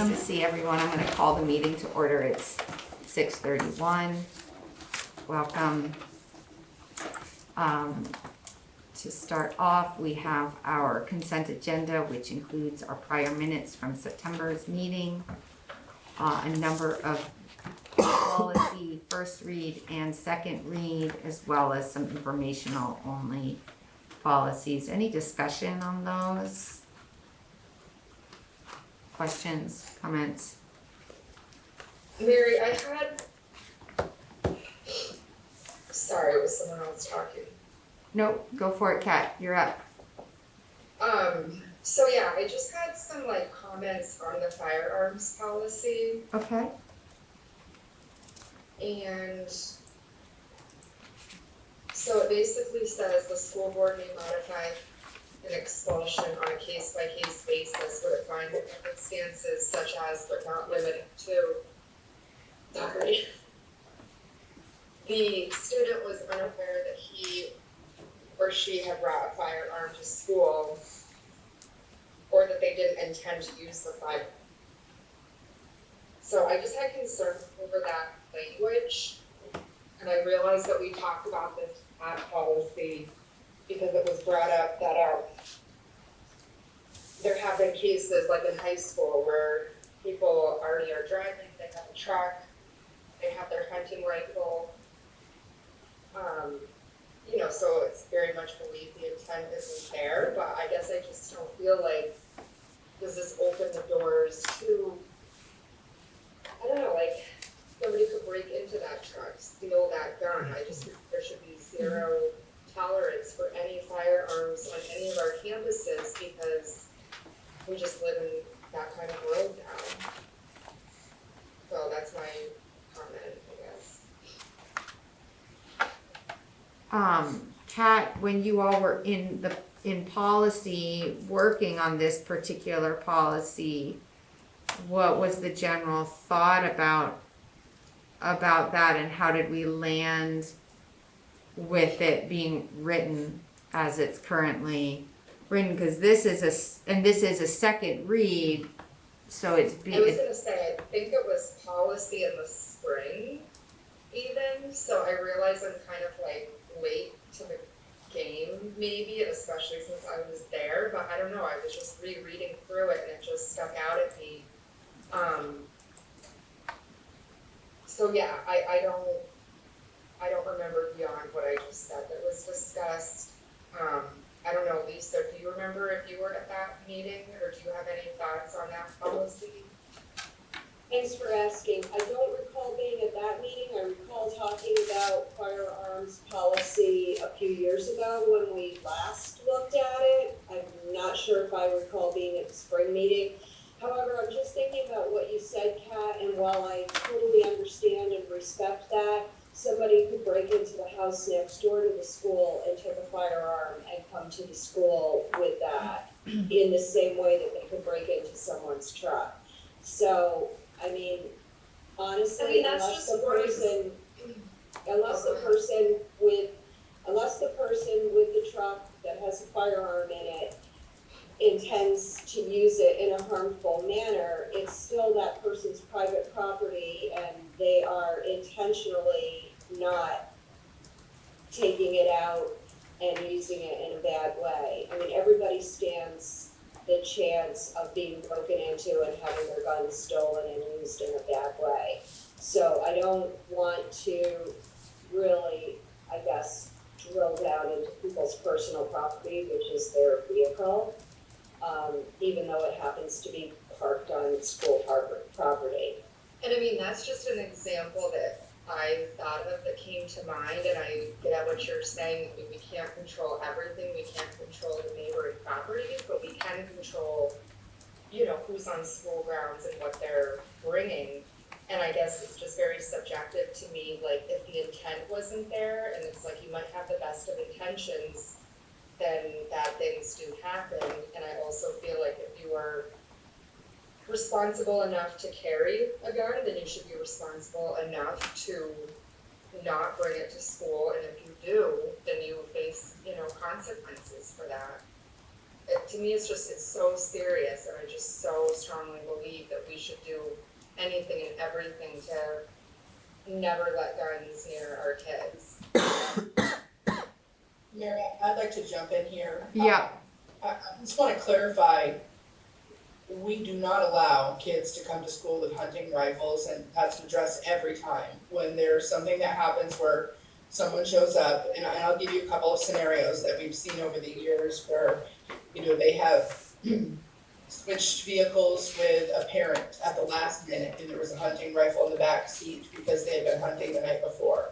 to see everyone. I'm going to call the meeting to order. It's 6:31. Welcome. To start off, we have our consent agenda, which includes our prior minutes from September's meeting, a number of policy first read and second read, as well as some informational only policies. Any discussion on those? Questions, comments? Mary, sorry, it was someone else talking. Nope, go for it, Kat, you're up. So yeah, I just had some comments on the firearms policy, Okay. and so it basically says the school board may modify an expulsion on a case-by-case basis with it find circumstances such as, but not limited to, sorry. The student was unaware that he or she had brought a firearm to school, or that they didn't intend to use the firearm. So I just had concern over that language, and I realized that we talked about this at policy because it was brought up that there have been cases like in high school where people already are driving, they have a truck, they have their hunting rifle, so it's very much believed the intent isn't there, but I guess I just don't feel like, does this open the doors to, I don't know, somebody could break into that truck, steal that gun. I just think there should be zero tolerance for any firearms on any of our campuses because we just live in that kind of world now. So that's my comment, I guess. Kat, when you all were in policy working on this particular policy, what was the general thought about that, and how did we land with it being written as it's currently written? Because this is a second read, so it's I was gonna say, I think it was policy in the spring even, so I realize I'm kind of late to the game maybe, especially since I was there, but I don't know, I was just rereading through it and it just stuck out at me. So yeah, I don't remember beyond what I just said that was discussed. I don't know, Lisa, do you remember if you were at that meeting, or do you have any thoughts on that policy? Thanks for asking. I don't recall being at that meeting. I recall talking about firearms policy a few years ago when we last looked at it. I'm not sure if I recall being at the spring meeting. However, I'm just thinking about what you said, Kat, and while I totally understand and respect that, somebody could break into the house next door to the school and take a firearm and come to the school with that in the same way that they could break into someone's truck. So, I mean, honestly, unless the person with the truck that has a firearm in it intends to use it in a harmful manner, it's still that person's private property and they are intentionally not taking it out and using it in a bad way. I mean, everybody stands the chance of being broken into and having their guns stolen and used in a bad way. So I don't want to really, I guess, drill down into people's personal property, which is their vehicle, even though it happens to be parked on school property. And I mean, that's just an example that I thought of that came to mind, and I get what you're saying. I mean, we can't control everything. We can't control the neighboring properties, but we can control, who's on school grounds and what they're bringing. And I guess it's just very subjective to me, if the intent wasn't there, and it's you might have the best of intentions, then bad things do happen. And I also feel like if you are responsible enough to carry a gun, then you should be responsible enough to not bring it to school, and if you do, then you face, consequences for that. To me, it's so serious, and I just so strongly believe that we should do anything and everything to never let guns near our kids. Mary, I'd like to jump in here. Yeah. I just want to clarify, we do not allow kids to come to school with hunting rifles, and that's addressed every time. When there's something that happens where someone shows up, and I'll give you a couple of scenarios that we've seen over the years where, they have switched vehicles with a parent at the last minute, and there was a hunting rifle in the back seat because they had been hunting the night before,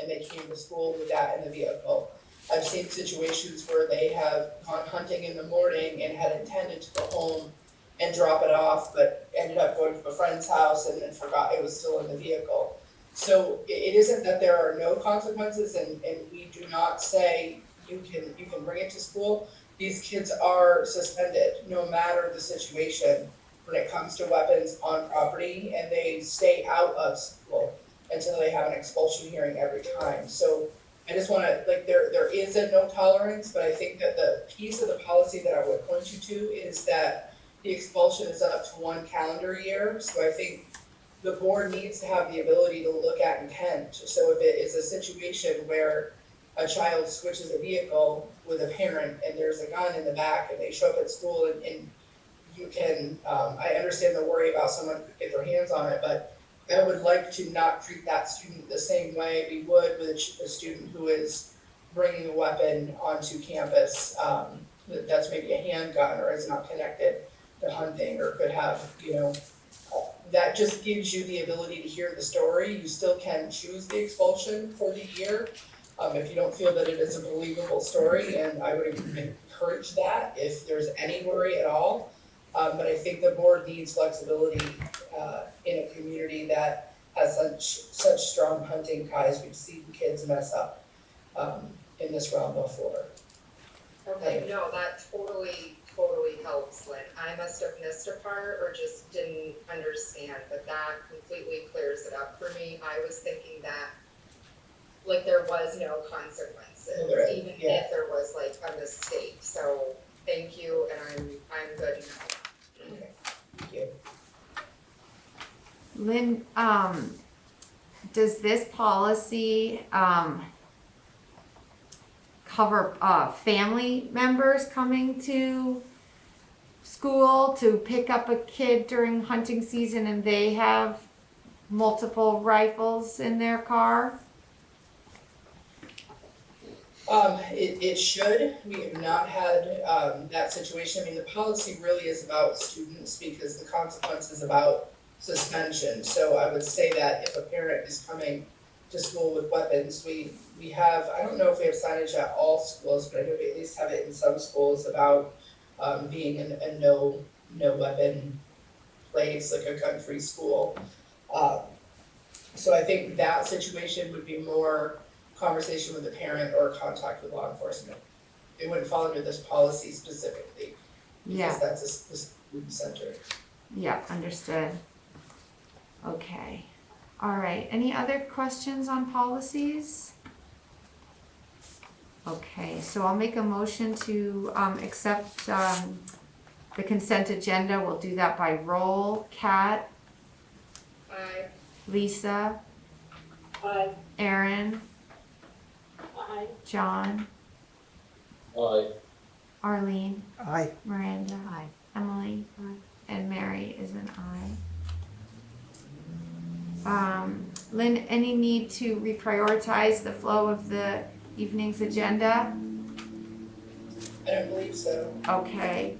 and they came to school with that in the vehicle. I've seen situations where they have gone hunting in the morning and had intended to go home and drop it off, but ended up going to a friend's house and then forgot it was still in the vehicle. So it isn't that there are no consequences, and we do not say you can bring it to school. These kids are suspended no matter the situation when it comes to weapons on property, and they stay out of school until they have an expulsion hearing every time. So I just wanna, there is a no tolerance, but I think that the piece of the policy that I would point you to is that the expulsion is up to 1 calendar year. So I think the board needs to have the ability to look at intent. So if it is a situation where a child switches a vehicle with a parent and there's a gun in the back and they show up at school and you can, I understand the worry about someone could get their hands on it, but I would like to not treat that student the same way we would with a student who is bringing a weapon onto campus, that's maybe a handgun or is not connected to hunting or could have, that just gives you the ability to hear the story. You still can choose the expulsion for the year, if you don't feel that it is a believable story, and I would encourage that if there's any worry at all. But I think the board needs flexibility in a community that has such strong hunting ties. We've seen kids mess up in this realm before. Okay, no, that totally helps, Lynn. I must have missed a part or just didn't understand, but that completely clears it up for me. I was thinking that, there was no consequences, even if there was a mistake. So thank you, and I'm good now. Okay, thank you. Lynn, does this policy, cover, family members coming to school to pick up a kid during hunting season and they have multiple rifles in their car? It should. We have not had that situation. I mean, the policy really is about students because the consequence is about suspension. So I would say that if a parent is coming to school with weapons, we have, I don't know if we have signage at all schools, but I know we at least have it in some schools about being a no weapon place, like a gun-free school. So I think that situation would be more conversation with the parent or contact with law enforcement. It wouldn't fall under this policy specifically. Yeah. Because that's a student center. Yeah, understood. Okay. All right. Any other questions on policies? Okay, so I'll make a motion to accept the consent agenda. We'll do that by roll. Kat, Aye. Lisa, Aye. Aaron, Aye. John, Aye. Arlene, Aye. Miranda, Emily, and Mary is an aye. Lynn, any need to reprioritize the flow of the evening's agenda? I don't believe so. Okay.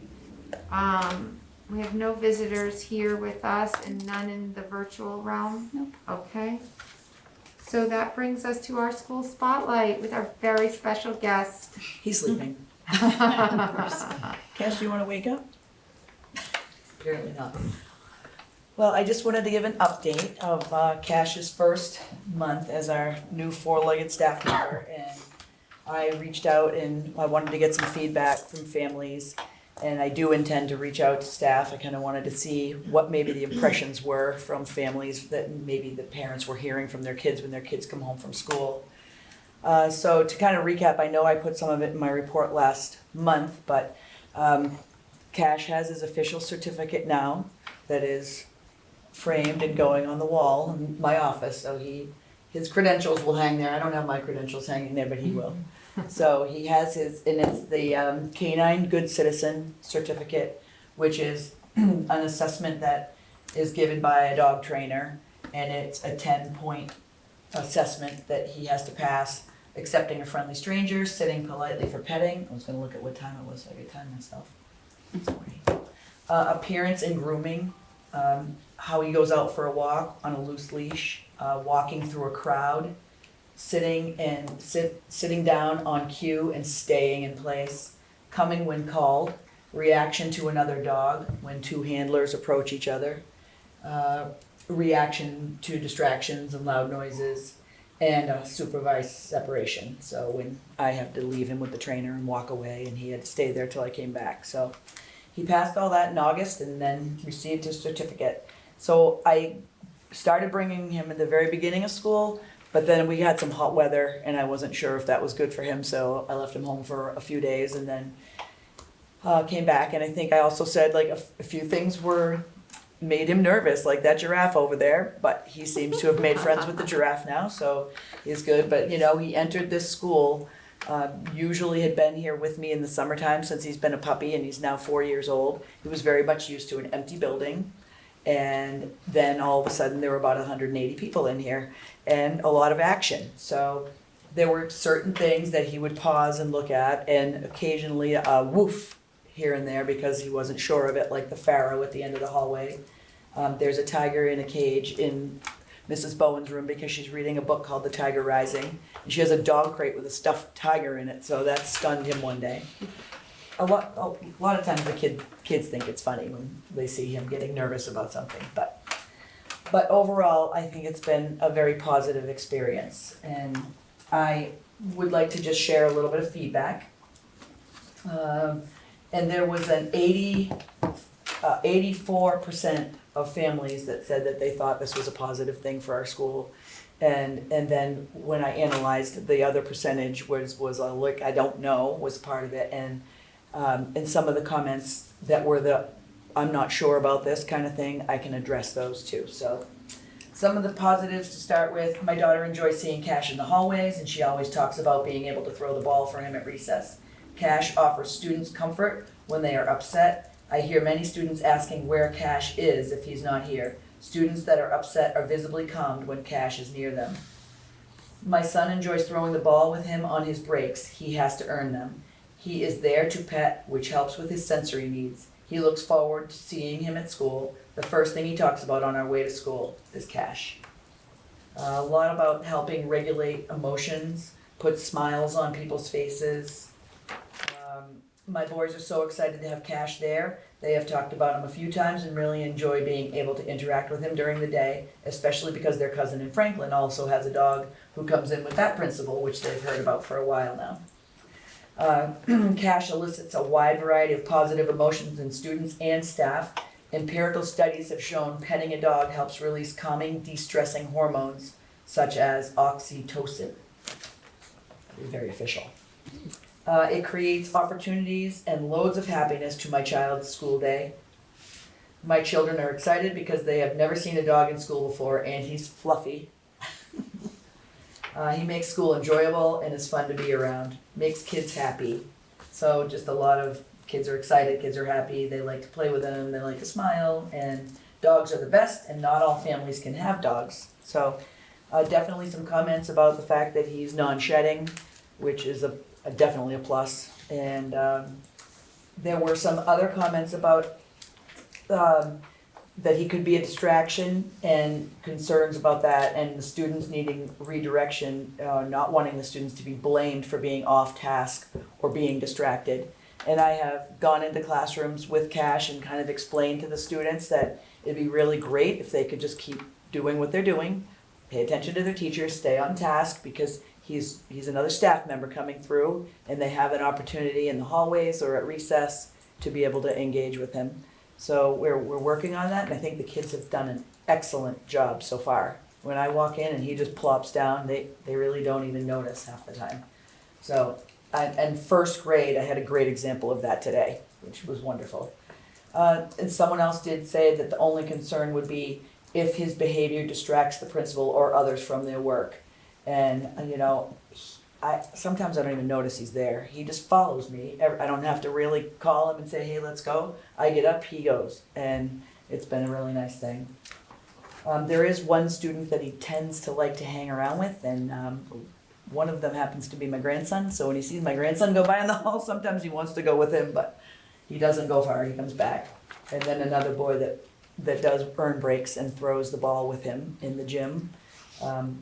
We have no visitors here with us and none in the virtual realm? Nope. Okay. So that brings us to our school spotlight with our very special guest. He's sleeping. Cash, do you want to wake up? Apparently not. Well, I just wanted to give an update of Cash's first month as our new four-legged staff member. And I reached out and I wanted to get some feedback from families. And I do intend to reach out to staff. I kind of wanted to see what maybe the impressions were from families that maybe the parents were hearing from their kids when their kids come home from school. So to kind of recap, I know I put some of it in my report last month, but Cash has his official certificate now that is framed and going on the wall in my office, so his credentials will hang there. I don't have my credentials hanging there, but he will. So he has his, and it's the Canine Good Citizen Certificate, which is an assessment that is given by a dog trainer, and it's a 10-point assessment that he has to pass: accepting a friendly stranger, sitting politely for petting. I was gonna look at what time it was, so I could time myself. Sorry. Appearance and grooming, how he goes out for a walk on a loose leash, walking through a crowd, sitting down on cue and staying in place, coming when called, reaction to another dog when two handlers approach each other, reaction to distractions and loud noises, and a supervised separation. So when I have to leave him with the trainer and walk away, and he had to stay there till I came back. So he passed all that in August and then received his certificate. So I started bringing him at the very beginning of school, but then we had some hot weather and I wasn't sure if that was good for him, so I left him home for a few days and then came back. And I think I also said like a few things made him nervous, like that giraffe over there, but he seems to have made friends with the giraffe now, so he's good. But you know, he entered this school, usually had been here with me in the summertime since he's been a puppy, and he's now 4 years old. He was very much used to an empty building, and then all of a sudden there were about 180 people in here and a lot of action. So there were certain things that he would pause and look at, and occasionally a woof here and there because he wasn't sure of it, like the pharaoh at the end of the hallway. There's a tiger in a cage in Mrs. Bowen's room because she's reading a book called The Tiger Rising, and she has a dog crate with a stuffed tiger in it, so that stunned him one day. A lot of times the kids think it's funny when they see him getting nervous about something, but overall I think it's been a very positive experience, and I would like to just share a little bit of feedback. And there was an 84% of families that said that they thought this was a positive thing for our school. And then when I analyzed the other percentage was a look, I don't know, was part of it. And some of the comments that were I'm not sure about this kind of thing, I can address those too. So some of the positives to start with: my daughter enjoys seeing Cash in the hallways, and she always talks about being able to throw the ball for him at recess. Cash offers students comfort when they are upset. I hear many students asking where Cash is if he's not here. Students that are upset are visibly calmed when Cash is near them. My son enjoys throwing the ball with him on his breaks. He has to earn them. He is there to pet, which helps with his sensory needs. He looks forward to seeing him at school. The first thing he talks about on our way to school is Cash. A lot about helping regulate emotions, put smiles on people's faces. My boys are so excited to have Cash there. They have talked about him a few times and really enjoy being able to interact with him during the day, especially because their cousin in Franklin also has a dog who comes in with that principal, which they've heard about for a while now. Cash elicits a wide variety of positive emotions in students and staff. Empirical studies have shown petting a dog helps release calming, de-stressing hormones such as oxytocin. Very official. It creates opportunities and loads of happiness to my child's school day. My children are excited because they have never seen a dog in school before, and he's fluffy. He makes school enjoyable and is fun to be around. Makes kids happy. So just a lot of kids are excited, kids are happy, they like to play with them, they like to smile, and dogs are the best, and not all families can have dogs. So definitely some comments about the fact that he's non-shedding, which is definitely a plus. And there were some other comments about that he could be a distraction and concerns about that, and the students needing redirection, not wanting the students to be blamed for being off task or being distracted. And I have gone into classrooms with Cash and kind of explained to the students that it'd be really great if they could just keep doing what they're doing, pay attention to their teachers, stay on task, because he's another staff member coming through, and they have an opportunity in the hallways or at recess to be able to engage with him. So we're working on that, and I think the kids have done an excellent job so far. When I walk in and he just plops down, they really don't even notice half the time. So, and first grade, I had a great example of that today, which was wonderful. And someone else did say that the only concern would be if his behavior distracts the principal or others from their work. And, sometimes I don't even notice he's there. He just follows me. I don't have to really call him and say, hey, let's go. I get up, he goes. And it's been a really nice thing. There is one student that he tends to like to hang around with, and one of them happens to be my grandson. So when he sees my grandson go by in the hall, sometimes he wants to go with him, but he doesn't go far, he comes back. And then another boy that does earn breaks and throws the ball with him in the gym.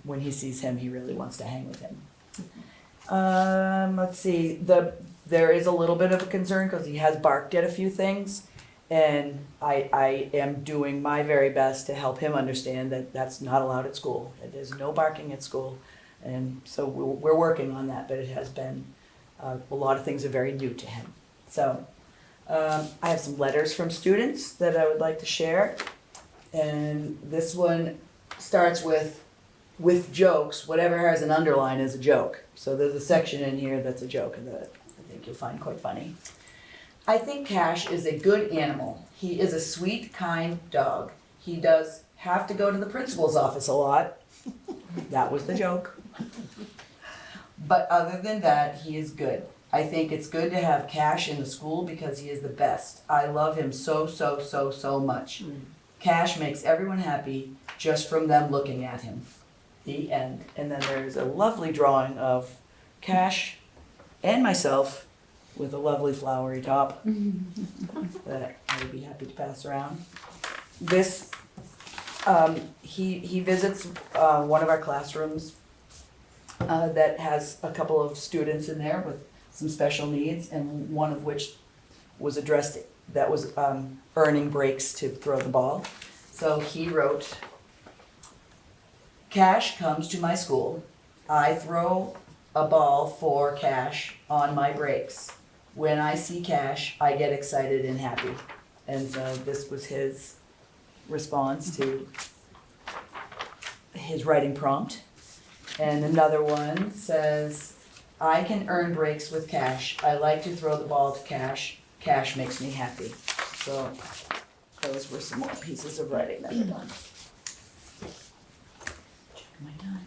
When he sees him, he really wants to hang with him. Let's see, there is a little bit of a concern because he has barked at a few things. And I am doing my very best to help him understand that that's not allowed at school. There's no barking at school. And so we're working on that, but it has been, a lot of things are very new to him. So I have some letters from students that I would like to share. And this one starts with jokes. Whatever has an underline is a joke. So there's a section in here that's a joke that I think you'll find quite funny. I think Cash is a good animal. He is a sweet, kind dog. He does have to go to the principal's office a lot. That was the joke. But other than that, he is good. I think it's good to have Cash in the school because he is the best. I love him so much. Cash makes everyone happy just from them looking at him. The end. And then there's a lovely drawing of Cash and myself with a lovely flowery top that I would be happy to pass around. This, he visits one of our classrooms that has a couple of students in there with some special needs, and one of which was addressed, that was earning breaks to throw the ball. So he wrote, Cash comes to my school. I throw a ball for Cash on my breaks. When I see Cash, I get excited and happy. And so this was his response to his writing prompt. And another one says, I can earn breaks with Cash. I like to throw the ball to Cash. Cash makes me happy. So those were some more pieces of writing that were done. Check my time.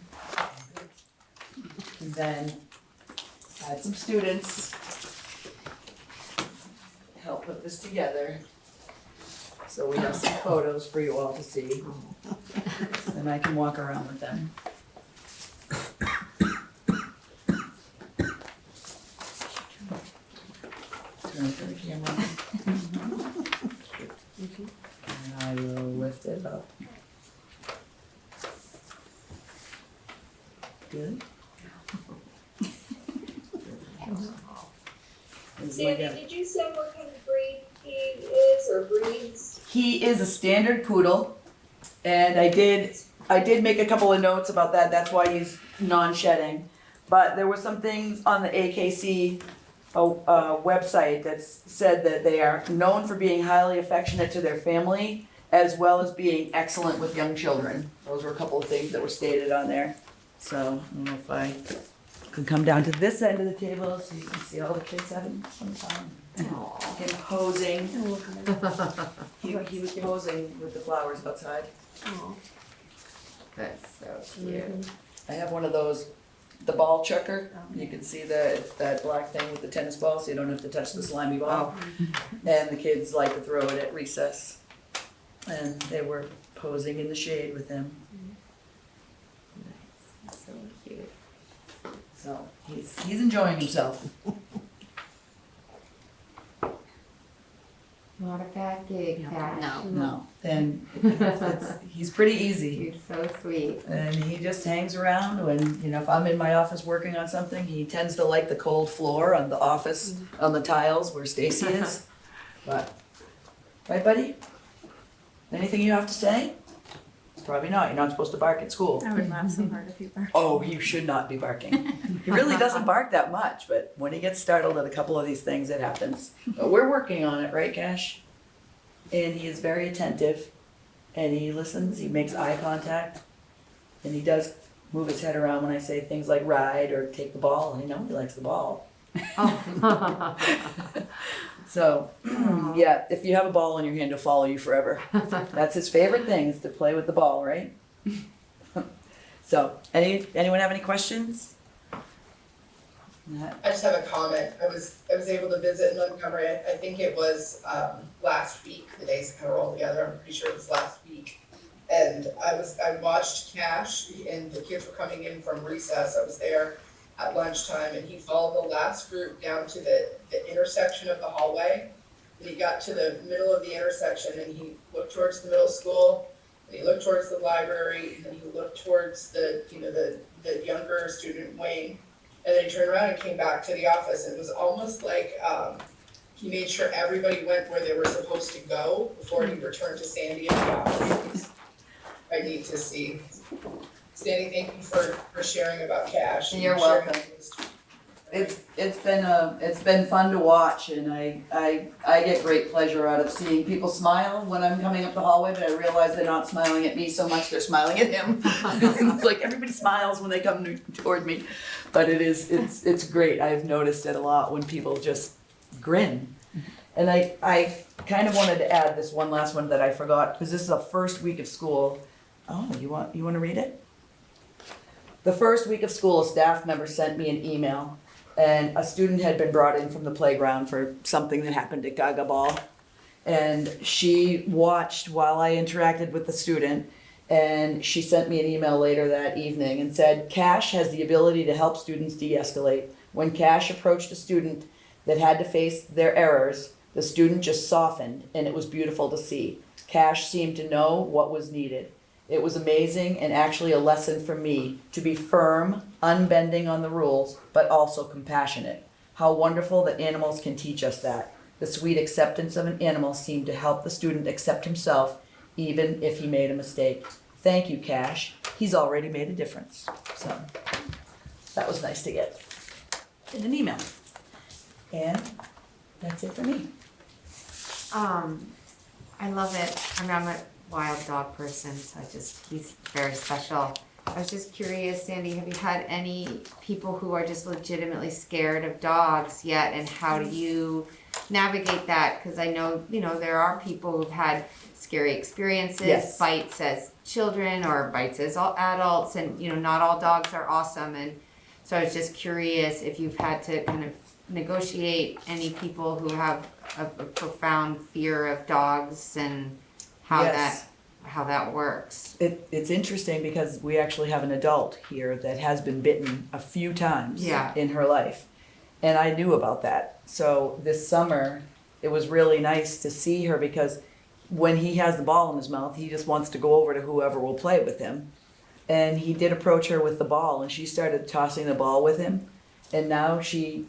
And then I had some students help put this together. So we have some photos for you all to see. And I can walk around with them. Turn to the camera. And I will lift it up. Good. Sandy, did you say what kind of breed he is or breeds? He is a standard poodle, and I did make a couple of notes about that. That's why he's non-shedding. But there were some things on the AKC website that said that they are known for being highly affectionate to their family, as well as being excellent with young children. Those were a couple of things that were stated on there. So I don't know if I could come down to this end of the table so you can see all the kids having some fun. Him posing. He was posing with the flowers outside. That's so cute. I have one of those, the ball chucker. You can see that black thing with the tennis ball, so you don't have to touch the slimy ball. And the kids like to throw it at recess. And they were posing in the shade with him. So cute. So he's enjoying himself. Not a bad gig, Cash. No. And he's pretty easy. He's so sweet. And he just hangs around when, if I'm in my office working on something, he tends to like the cold floor on the office, on the tiles where Stacy is. But, right, buddy? Anything you have to say? Probably not. You're not supposed to bark at school. I would laugh so hard if you barked. Oh, you should not be barking. He really doesn't bark that much, but when he gets startled at a couple of these things, it happens. But we're working on it, right, Cash? And he is very attentive, and he listens, he makes eye contact, and he does move his head around when I say things like ride or take the ball, and I know he likes the ball. So, yeah, if you have a ball in your hand, he'll follow you forever. That's his favorite thing, is to play with the ball, right? So, anyone have any questions? I just have a comment. I was able to visit Montgomery, I think it was, last week, the days kind of roll together, I'm pretty sure it was last week. And I watched Cash, and the kids were coming in from recess, I was there at lunchtime, and he followed the last group down to the intersection of the hallway. And he got to the middle of the intersection, and he looked towards the middle school, and he looked towards the library, and then he looked towards the younger student wing. And then he turned around and came back to the office, and it was almost like, he made sure everybody went where they were supposed to go before he returned to Sandy in the office. I need to see. Sandy, thank you for sharing about Cash. and You're sharing welcome. with us. It's been fun to watch, and I get great pleasure out of seeing people smile when I'm coming up the hallway, but I realize they're not smiling at me so much, they're smiling at him. It's like everybody smiles when they come toward me, but it's great. I've noticed it a lot when people just grin. And I kind of wanted to add this one last one that I forgot, because this is the first week of school. Oh, you want to read it? The first week of school, a staff member sent me an email, and a student had been brought in from the playground for something that happened at Gaga Ball. And she watched while I interacted with the student, and she sent me an email later that evening and said, Cash has the ability to help students de-escalate. When Cash approached a student that had to face their errors, the student just softened, and it was beautiful to see. Cash seemed to know what was needed. It was amazing and actually a lesson for me to be firm, unbending on the rules, but also compassionate. How wonderful that animals can teach us that. The sweet acceptance of an animal seemed to help the student accept himself, even if he made a mistake. Thank you, Cash. He's already made a difference. So that was nice to get in an email. And that's it for me. I love it. I mean, I'm a wild dog person, so he's very special. I was just curious, Sandy, have you had any people who are just legitimately scared of dogs yet, and how do you navigate that? Because I know, there are people who've had scary experiences, Yes. bites as children or bites as adults, and, not all dogs are awesome. And so I was just curious if you've had to kind of negotiate any people who have a profound fear of dogs, and Yes. how that works. It's interesting because we actually have an adult here that has been bitten a few times Yeah. in her life. And I knew about that. So this summer, it was really nice to see her, because when he has the ball in his mouth, he just wants to go over to whoever will play with him. And he did approach her with the ball, and she started tossing the ball with him. And now she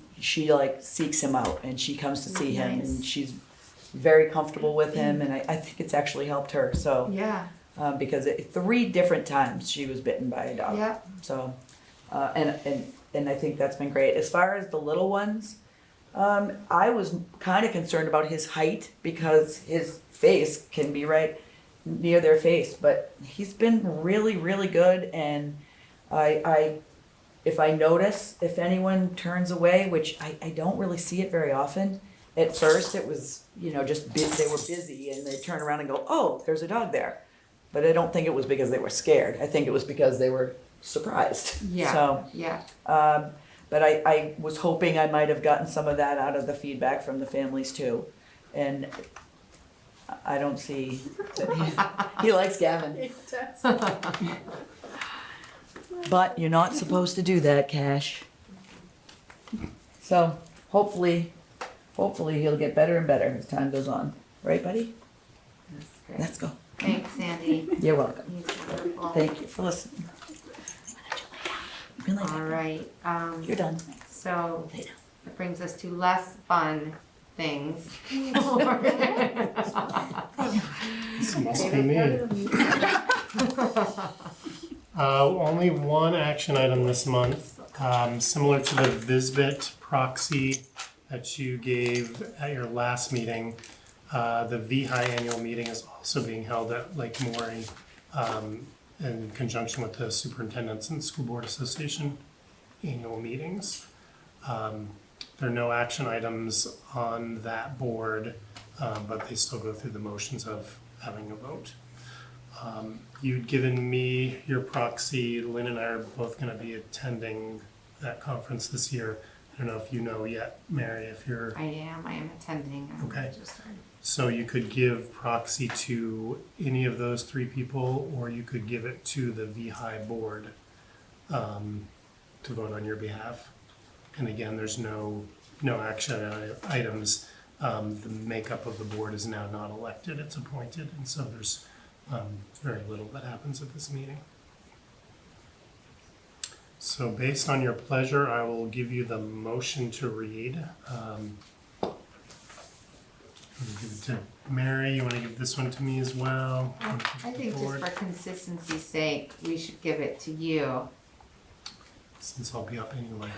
like seeks him out, and she comes to see him, Nice. and she's very comfortable with him, and I think it's actually helped her. So Yeah, because 3 different times she was bitten by a dog. yeah, So, and I think that's been great. As far as the little ones, I was kind of concerned about his height, because his face can be right near their face, but he's been really, really good. And if I notice if anyone turns away, which I don't really see it very often. At first it was, just they were busy, and they turn around and go, oh, there's a dog there. But I don't think it was because they were scared. I think it was because they were surprised. yeah, So, yeah. but I was hoping I might have gotten some of that out of the feedback from the families too. And I don't see that he likes Gavin. But you're not supposed to do that, Cash. So hopefully he'll get better and better as time goes on. Right, buddy? That's great. Let's go. Thanks, Sandy. You're welcome. He's wonderful. Thank you for listening. Really? All right, You're done. so that brings us to less fun things. This must be me. Only one action item this month, similar to the Visbit proxy that you gave at your last meeting. The VHI annual meeting is also being held at Lake Maury in conjunction with the Superintendents and School Board Association annual meetings. There are no action items on that board, but they still go through the motions of having a vote. You'd given me your proxy. Lynn and I are both going to be attending that conference this year. I don't know if you know yet, Mary, if you're, I am attending. I'm Okay. registered. so you could give proxy to any of those three people, or you could give it to the VHI board to vote on your behalf. And again, there's no action items. The makeup of the board is now not elected, it's appointed, and so there's very little that happens at this meeting. So based on your pleasure, I will give you the motion to read. I'll give it to Mary, you want to give this one to me as well? I think just for consistency's sake, we should give it to you. Since I'll be up anyway.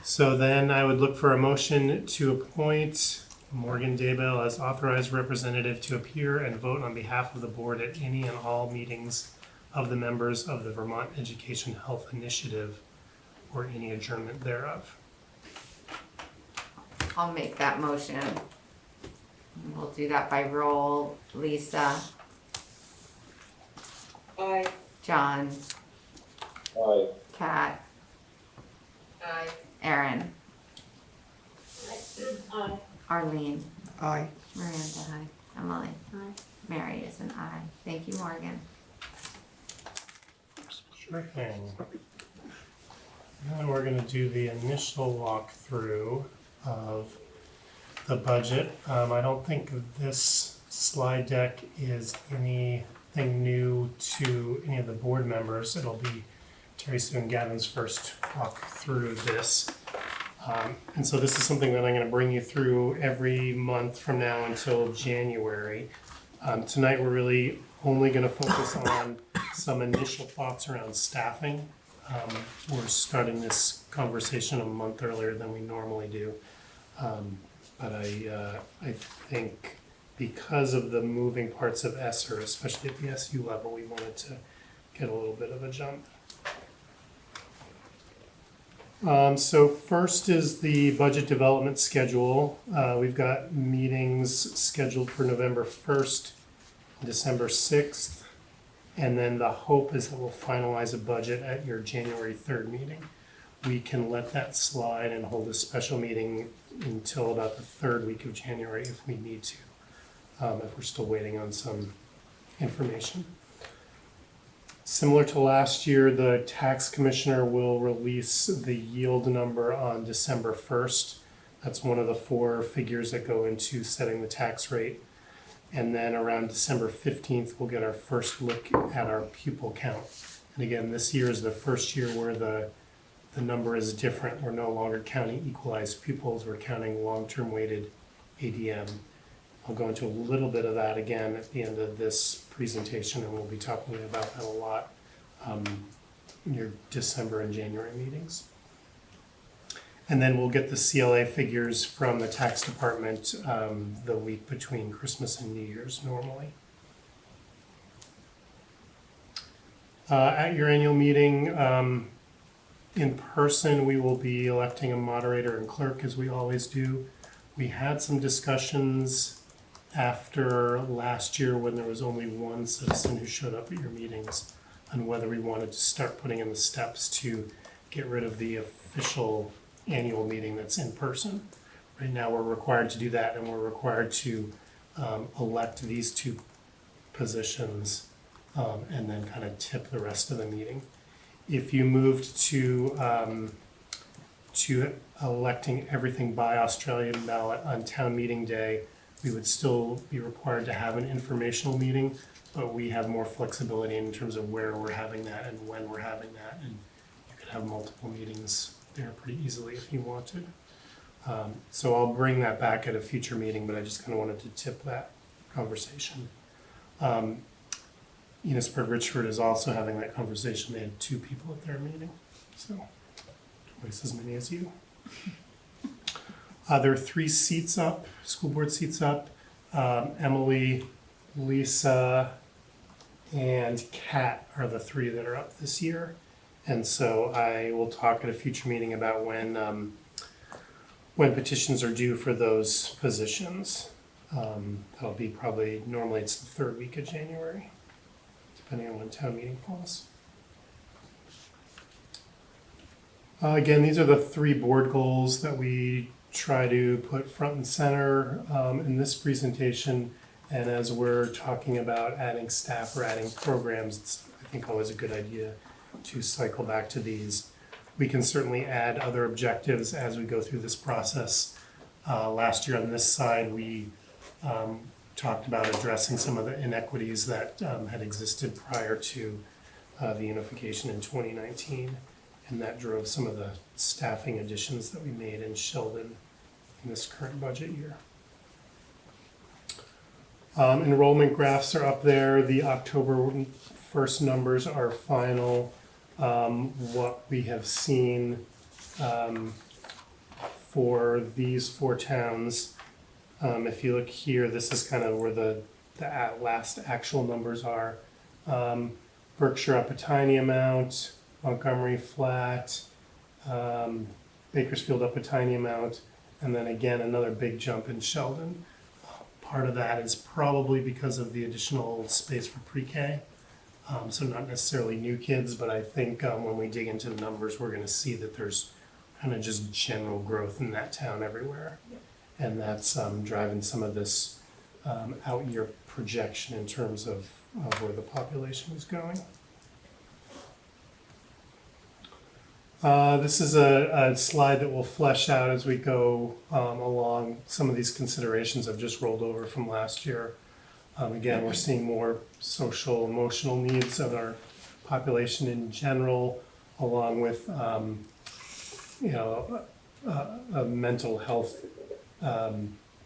So then I would look for a motion to appoint Morgan Daybell as authorized representative to appear and vote on behalf of the board at any and all meetings of the members of the Vermont Education Health Initiative or any adjournment thereof. I'll make that motion. We'll do that by roll. Lisa, I, John, Aye. Kat, Aye. Erin, I, Arlene, Aye. Miranda, aye. Emily. Mary is an aye. Thank you, Morgan. Sure thing. Now we're gonna do the initial walkthrough of the budget. I don't think this slide deck is anything new to any of the board members. It'll be Terry Sue and Gavin's first walk through this. And so this is something that I'm gonna bring you through every month from now until January. Tonight, we're really only gonna focus on some initial thoughts around staffing. We're starting this conversation a month earlier than we normally do. But I think because of the moving parts of ESSER, especially at the SU level, we wanted to get a little bit of a jump. So first is the budget development schedule. We've got meetings scheduled for November 1st, December 6th, and then the hope is that we'll finalize a budget at your January 3rd meeting. We can let that slide and hold a special meeting until about the third week of January if we need to, if we're still waiting on some information. Similar to last year, the tax commissioner will release the yield number on December 1st. That's one of the 4 figures that go into setting the tax rate. And then around December 15th, we'll get our first look at our pupil count. And again, this year is the first year where the number is different. We're no longer counting equalized pupils, we're counting long-term weighted ADM. I'll go into a little bit of that again at the end of this presentation, and we'll be talking about that a lot in your December and January meetings. And then we'll get the CLA figures from the tax department the week between Christmas and New Year's normally. At your annual meeting, in person, we will be electing a moderator and clerk as we always do. We had some discussions after last year when there was only one citizen who showed up at your meetings on whether we wanted to start putting in the steps to get rid of the official annual meeting that's in person. Right now, we're required to do that, and we're required to elect these 2 positions and then kind of tip the rest of the meeting. If you moved to electing everything by Australian ballot on town meeting day, we would still be required to have an informational meeting, but we have more flexibility in terms of where we're having that and when we're having that, and you could have multiple meetings there pretty easily if you wanted. So I'll bring that back at a future meeting, but I just kind of wanted to tip that conversation. Enosburg Richford is also having that conversation. They had 2 people at their meeting, so twice as many as you. There are 3 seats up, school board seats up. Emily, Lisa, and Kat are the 3 that are up this year. And so I will talk at a future meeting about when petitions are due for those positions. That'll be probably, normally it's the third week of January, depending on when town meeting falls. Again, these are the 3 board goals that we try to put front and center in this presentation. And as we're talking about adding staff or adding programs, it's, I think, always a good idea to cycle back to these. We can certainly add other objectives as we go through this process. Last year on this side, we talked about addressing some of the inequities that had existed prior to the unification in 2019. And that drove some of the staffing additions that we made in Sheldon in this current budget year. Enrollment graphs are up there. The October 1st numbers are final. What we have seen for these 4 towns, if you look here, this is kind of where the last actual numbers are. Berkshire up a tiny amount, Montgomery flat, Bakersfield up a tiny amount, and then again another big jump in Sheldon. Part of that is probably because of the additional space for pre-K. So not necessarily new kids, but I think when we dig into the numbers, we're gonna see that there's kind of just general growth in that town everywhere. And that's driving some of this out year projection in terms of where the population is going. This is a slide that will flesh out as we go along. Some of these considerations I've just rolled over from last year. Again, we're seeing more social, emotional needs of our population in general, along with a mental health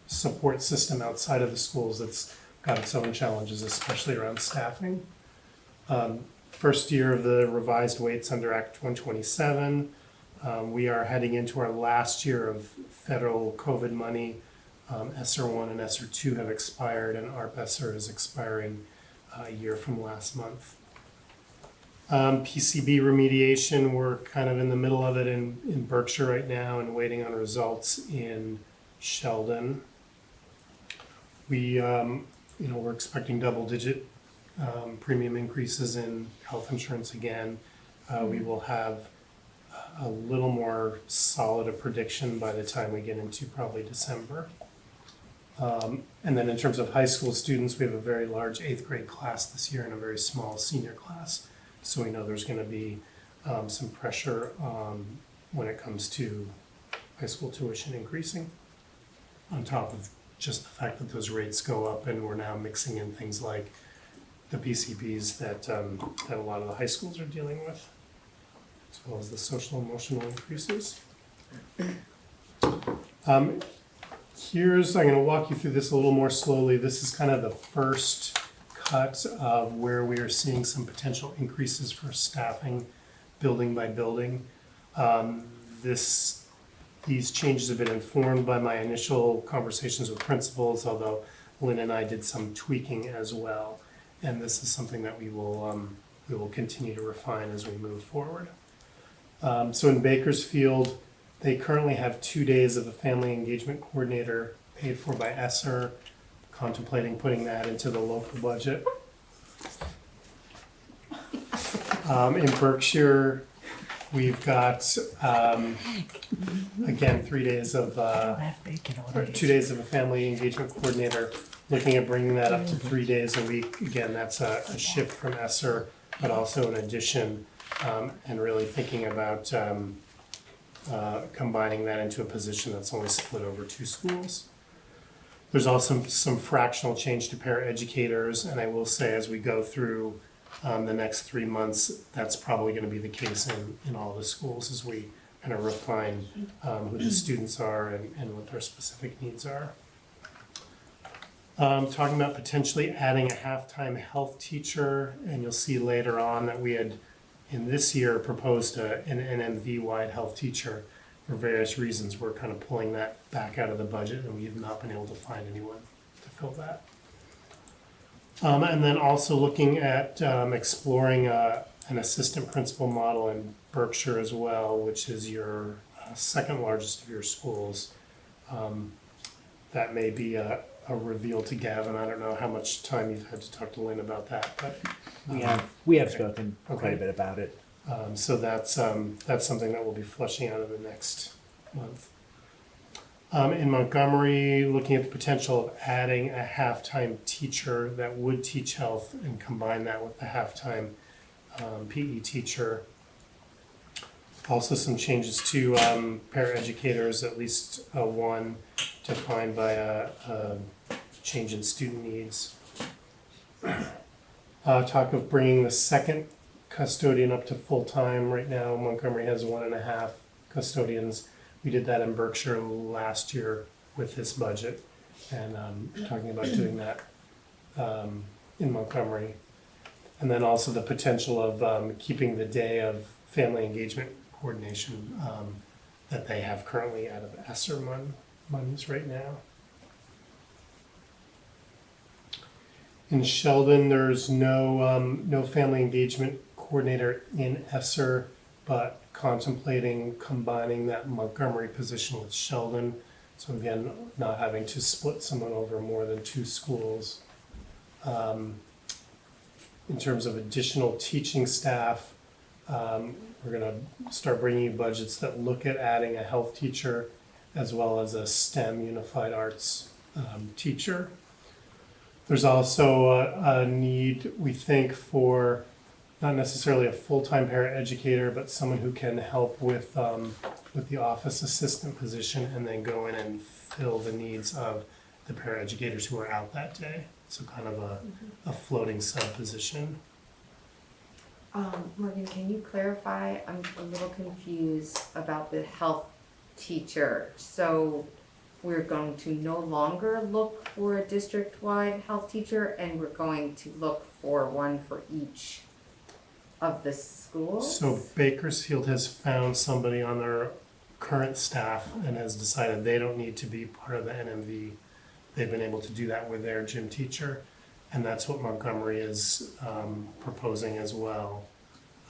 support system outside of the schools that's got its own challenges, especially around staffing. First year of the revised weights under Act 127. We are heading into our last year of federal COVID money. ESSER 1 and ESSER 2 have expired, and ARP ESSER is expiring a year from last month. PCB remediation, we're kind of in the middle of it in Berkshire right now and waiting on results in Sheldon. We're expecting double-digit premium increases in health insurance again. We will have a little more solid a prediction by the time we get into probably December. And then in terms of high school students, we have a very large 8th grade class this year and a very small senior class. So we know there's going to be some pressure when it comes to high school tuition increasing, on top of just the fact that those rates go up and we're now mixing in things like the PCBs that a lot of the high schools are dealing with, as well as the social emotional increases. I'm going to walk you through this a little more slowly. This is kind of the first cut of where we are seeing some potential increases for staffing, building by building. These changes have been informed by my initial conversations with principals, although Lynn and I did some tweaking as well. And this is something that we will continue to refine as we move forward. So in Bakersfield, they currently have 2 days of a family engagement coordinator paid for by ESSER, contemplating putting that into the local budget. In Berkshire, we've got, again, 3 days of, or 2 days of a family engagement coordinator, looking at bringing that up to 3 days a week. Again, that's a shift from ESSER, but also an addition, and really thinking about combining that into a position that's only split over 2 schools. There's also some fractional change to paraeducators, and I will say as we go through the next 3 months, that's probably going to be the case in all the schools as we kind of refine who the students are and what their specific needs are. Talking about potentially adding a half-time health teacher, and you'll see later on that we had in this year proposed an NMV-wide health teacher. For various reasons, we're kind of pulling that back out of the budget, and we have not been able to find anyone to fill that. And then also looking at exploring a an assistant principal model in Berkshire as well, which is your second largest of your schools. That may be a reveal to Gavin. I don't know how much time you've had to talk to Lynn about that, but We have okay. spoken quite Okay. a bit about it. so that's something that we'll be fleshing out in the next month. In Montgomery, looking at the potential of adding a half-time teacher that would teach health and combine that with the half-time PE teacher. Also some changes to paraeducators, at least one defined by a change in student needs. Talk of bringing the second custodian up to full-time. Right now, Montgomery has 1.5 custodians. We did that in Berkshire last year with this budget, and talking about doing that in Montgomery. And then also the potential of keeping the day of family engagement coordination that they have currently out of ESSER monies right now. In Sheldon, there's no family engagement coordinator in ESSER, but contemplating combining that Montgomery position with Sheldon. So again, not having to split someone over more than 2 schools. In terms of additional teaching staff, we're gonna start bringing you budgets that look at adding a health teacher as well as a STEM unified arts teacher. There's also a need, we think, for not necessarily a full-time paraeducator, but someone who can help with the office assistant position and then go in and fill the needs of the paraeducators who are out that day. So kind of a floating sub position. Morgan, can you clarify? I'm a little confused about the health teacher. So we're going to no longer look for a district-wide health teacher, and we're going to look for one for each of the schools? So Bakersfield has found somebody on their current staff and has decided they don't need to be part of the NMV. They've been able to do that with their gym teacher, and that's what Montgomery is proposing as well,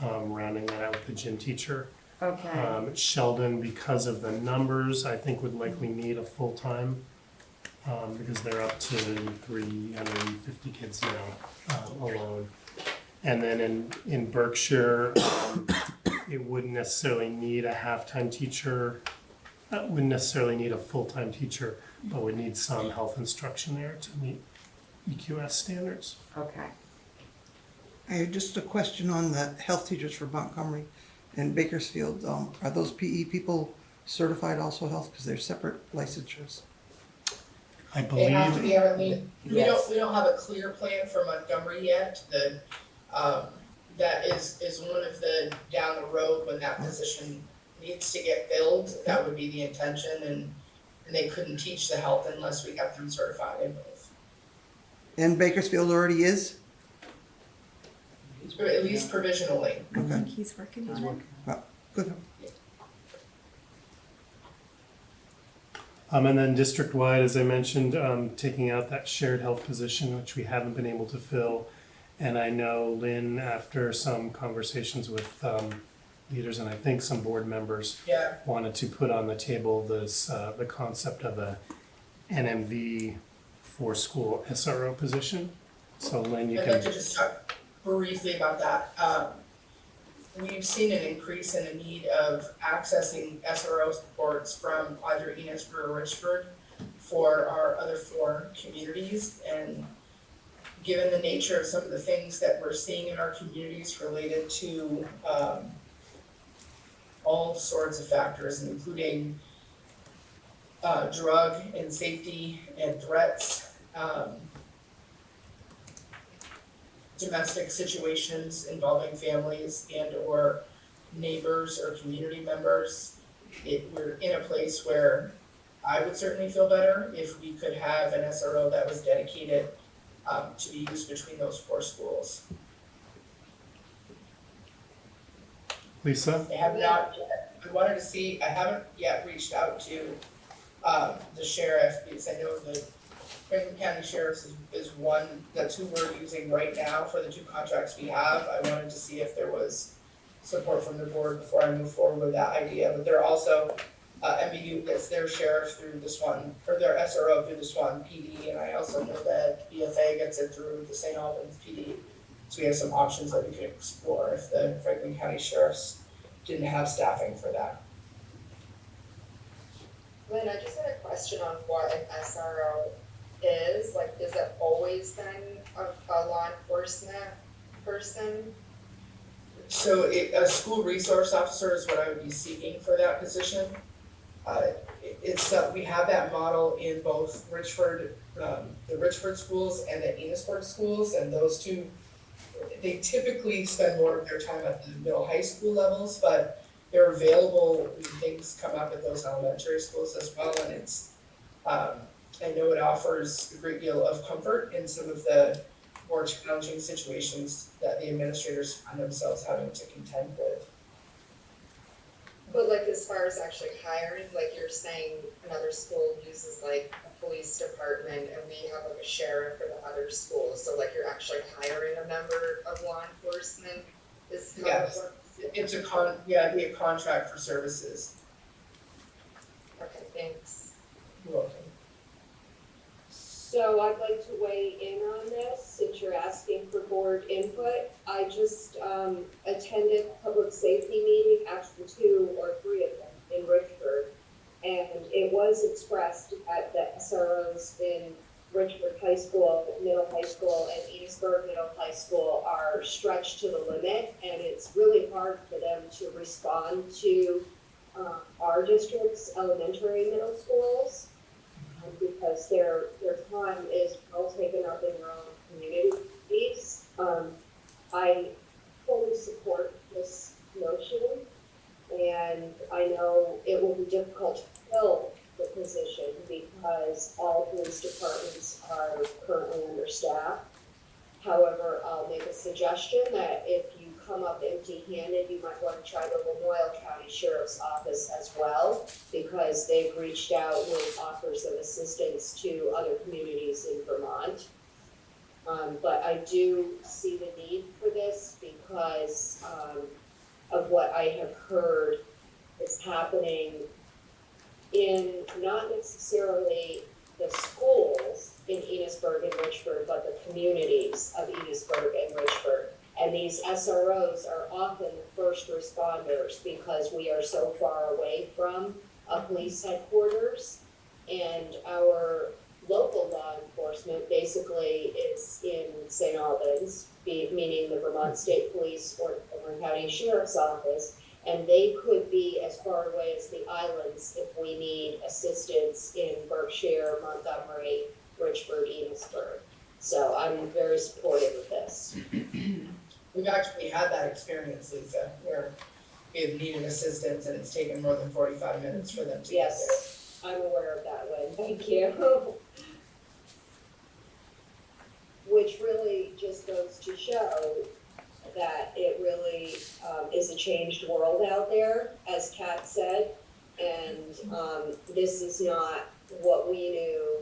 rounding that out with the gym teacher. Okay, Sheldon, because of the numbers, I think would likely need a full-time, because they're up to 350 kids now alone. And then in Berkshire, it wouldn't necessarily need a half-time teacher, wouldn't necessarily need a full-time teacher, but would need some health instruction there to meet EQS standards. okay. I have just a question on the health teachers for Montgomery and Bakersfield. Are those PE people certified also health, because they're separate licensures? I They have to believe, be, Arlene. Yes. We don't have a clear plan for Montgomery yet. That is one of the down the road when that position needs to get filled. That would be the intention, and they couldn't teach the health unless we got them certified in both. And Bakersfield already is? Or at least provisionally. Okay, He's working on it. good. and then district-wide, as I mentioned, taking out that shared health position, which we haven't been able to fill. And I know Lynn, after some conversations with leaders and I think some board members, Yeah. wanted to put on the table this the concept of a NMV for school SRO position. So Lynn, you I'd like can, to just talk briefly about that. We've seen an increase in the need of accessing SRO supports from either Enosburg or Richford for our other 4 communities. And given the nature of some of the things that we're seeing in our communities related to all sorts of factors, including drug and safety and threats, domestic situations involving families and or neighbors or community members, we're in a place where I would certainly feel better if we could have an SRO that was dedicated to be used between those 4 schools. Lisa? I have not yet, I haven't yet reached out to the sheriff because I know that Franklin County Sheriff's is one, that's who we're using right now for the 2 contracts we have. I wanted to see if there was support from the board before I move forward with that idea, but they're also, MBU gets their sheriff through the Swan, or their SRO through the Swan PD, and I also know that BFA gets it through the St. Albans PD. So we have some options that we could explore if the Franklin County Sheriff's didn't have staffing for that. Lynn, I just had a question on what an SRO is. Like, is it always been a law enforcement person? So a school resource officer is what I would be seeking for that position. We have that model in both Richford, the Richford schools and the Enosburg schools, and those two, they typically spend more of their time at the middle high school levels, but they're available when things come up at those elementary schools as well, and it's, I know it offers a great deal of comfort in some of the more challenging situations that the administrators find themselves having to contend with. But like, as far as actually hiring, like you're saying another school uses like a police department and we have like a sheriff for the other schools, so like you're actually hiring a member of law enforcement is how it Yes. works? It's it'd be a contract for services. Okay, thanks. You're welcome. So I'd like to weigh in on this, since you're asking for board input. I just attended public safety meeting, actually 2 or 3 of them in Richford. And it was expressed that the SROs in Richford High School, Middle High School, and Enosburg Middle High School are stretched to the limit, and it's really hard for them to respond to our district's elementary middle schools, because their time is all taken up in their own communities. I fully support this motion, and I know it will be difficult to fill the position because all police departments are currently understaffed. However, I'll make a suggestion that if you come up empty-handed, you might want to try the Lamoille County Sheriff's Office as well, because they've reached out with offers of assistance to other communities in Vermont. But I do see the need for this because of what I have heard is happening in not necessarily the schools in Enosburg and Richford, but the communities of Enosburg and Richford. And these SROs are often the first responders because we are so far away from a police headquarters. And our local law enforcement basically is in St. Albans, meaning the Vermont State Police or the Vermont County Sheriff's Office. And they could be as far away as the islands if we need assistance in Berkshire, Montgomery, Richford, Enosburg. So I'm very supportive of this. We've actually had that experience, Lisa, where we've needed assistance and it's taken more than 45 minutes for them to get there. Yes, I'm aware of that one, thank you. Which really just goes to show that it really is a changed world out there, as Kat said. And this is not what we knew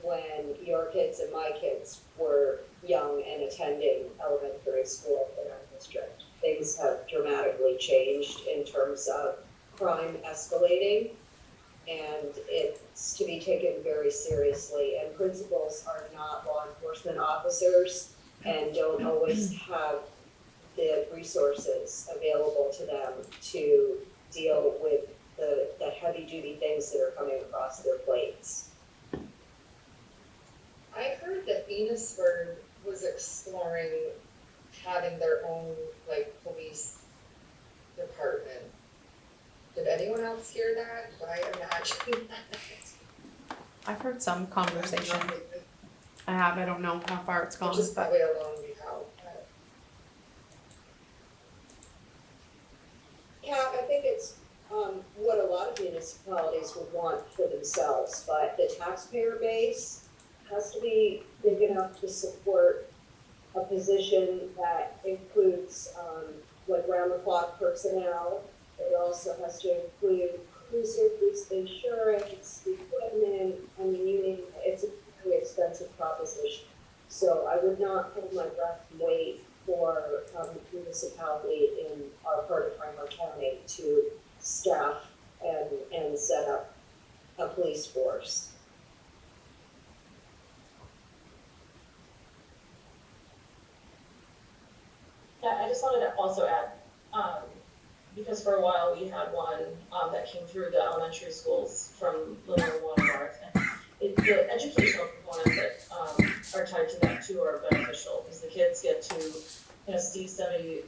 when your kids and my kids were young and attending elementary school in our district. Things have dramatically changed in terms of crime escalating, and it's to be taken very seriously. And principals are not law enforcement officers and don't always have the resources available to them to deal with the heavy duty things that are coming across their plates. I heard that Enosburg was exploring having their own like police department. Did anyone else hear that? Did I imagine that? I've heard some conversation. I don't know how far it's gone, Which is but probably a long way out. Yeah, I think it's what a lot of municipalities would want for themselves, but the taxpayer base has to be big enough to support a position that includes like round the clock personnel. It also has to include cruisers, insurance, equipment. I mean, it's a incredibly expensive proposition. So I would not hold my breath and wait for a municipality in our part of Framework County to staff and set up a police force. Yeah, I just wanted to also add, because for a while we had one, that came through the elementary schools from Linear One North. And the educational components that, are tied to that too are beneficial, because the kids get to, see somebody,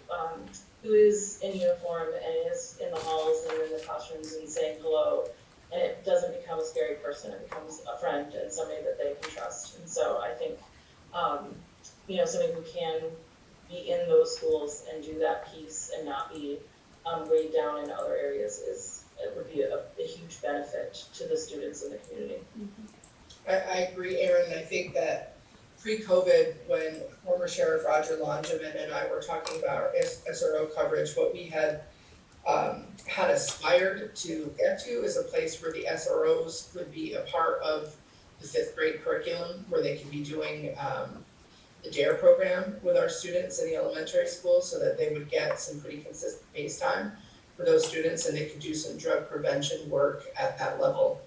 who is in uniform and is in the halls and in the classrooms and saying hello. And it doesn't become a scary person, it becomes a friend and somebody that they can trust. And so I think, somebody who can be in those schools and do that piece and not be weighed down in other areas it would be a huge benefit to the students in the community. I agree, Erin. I think that pre-COVID, when former Sheriff Roger Longeman and I were talking about our SRO coverage, what we had aspired to get to is a place where the SROs would be a part of the 5th grade curriculum, where they could be doing the DARE program with our students in the elementary school, so that they would get some pretty consistent face time for those students, and they could do some drug prevention work at that level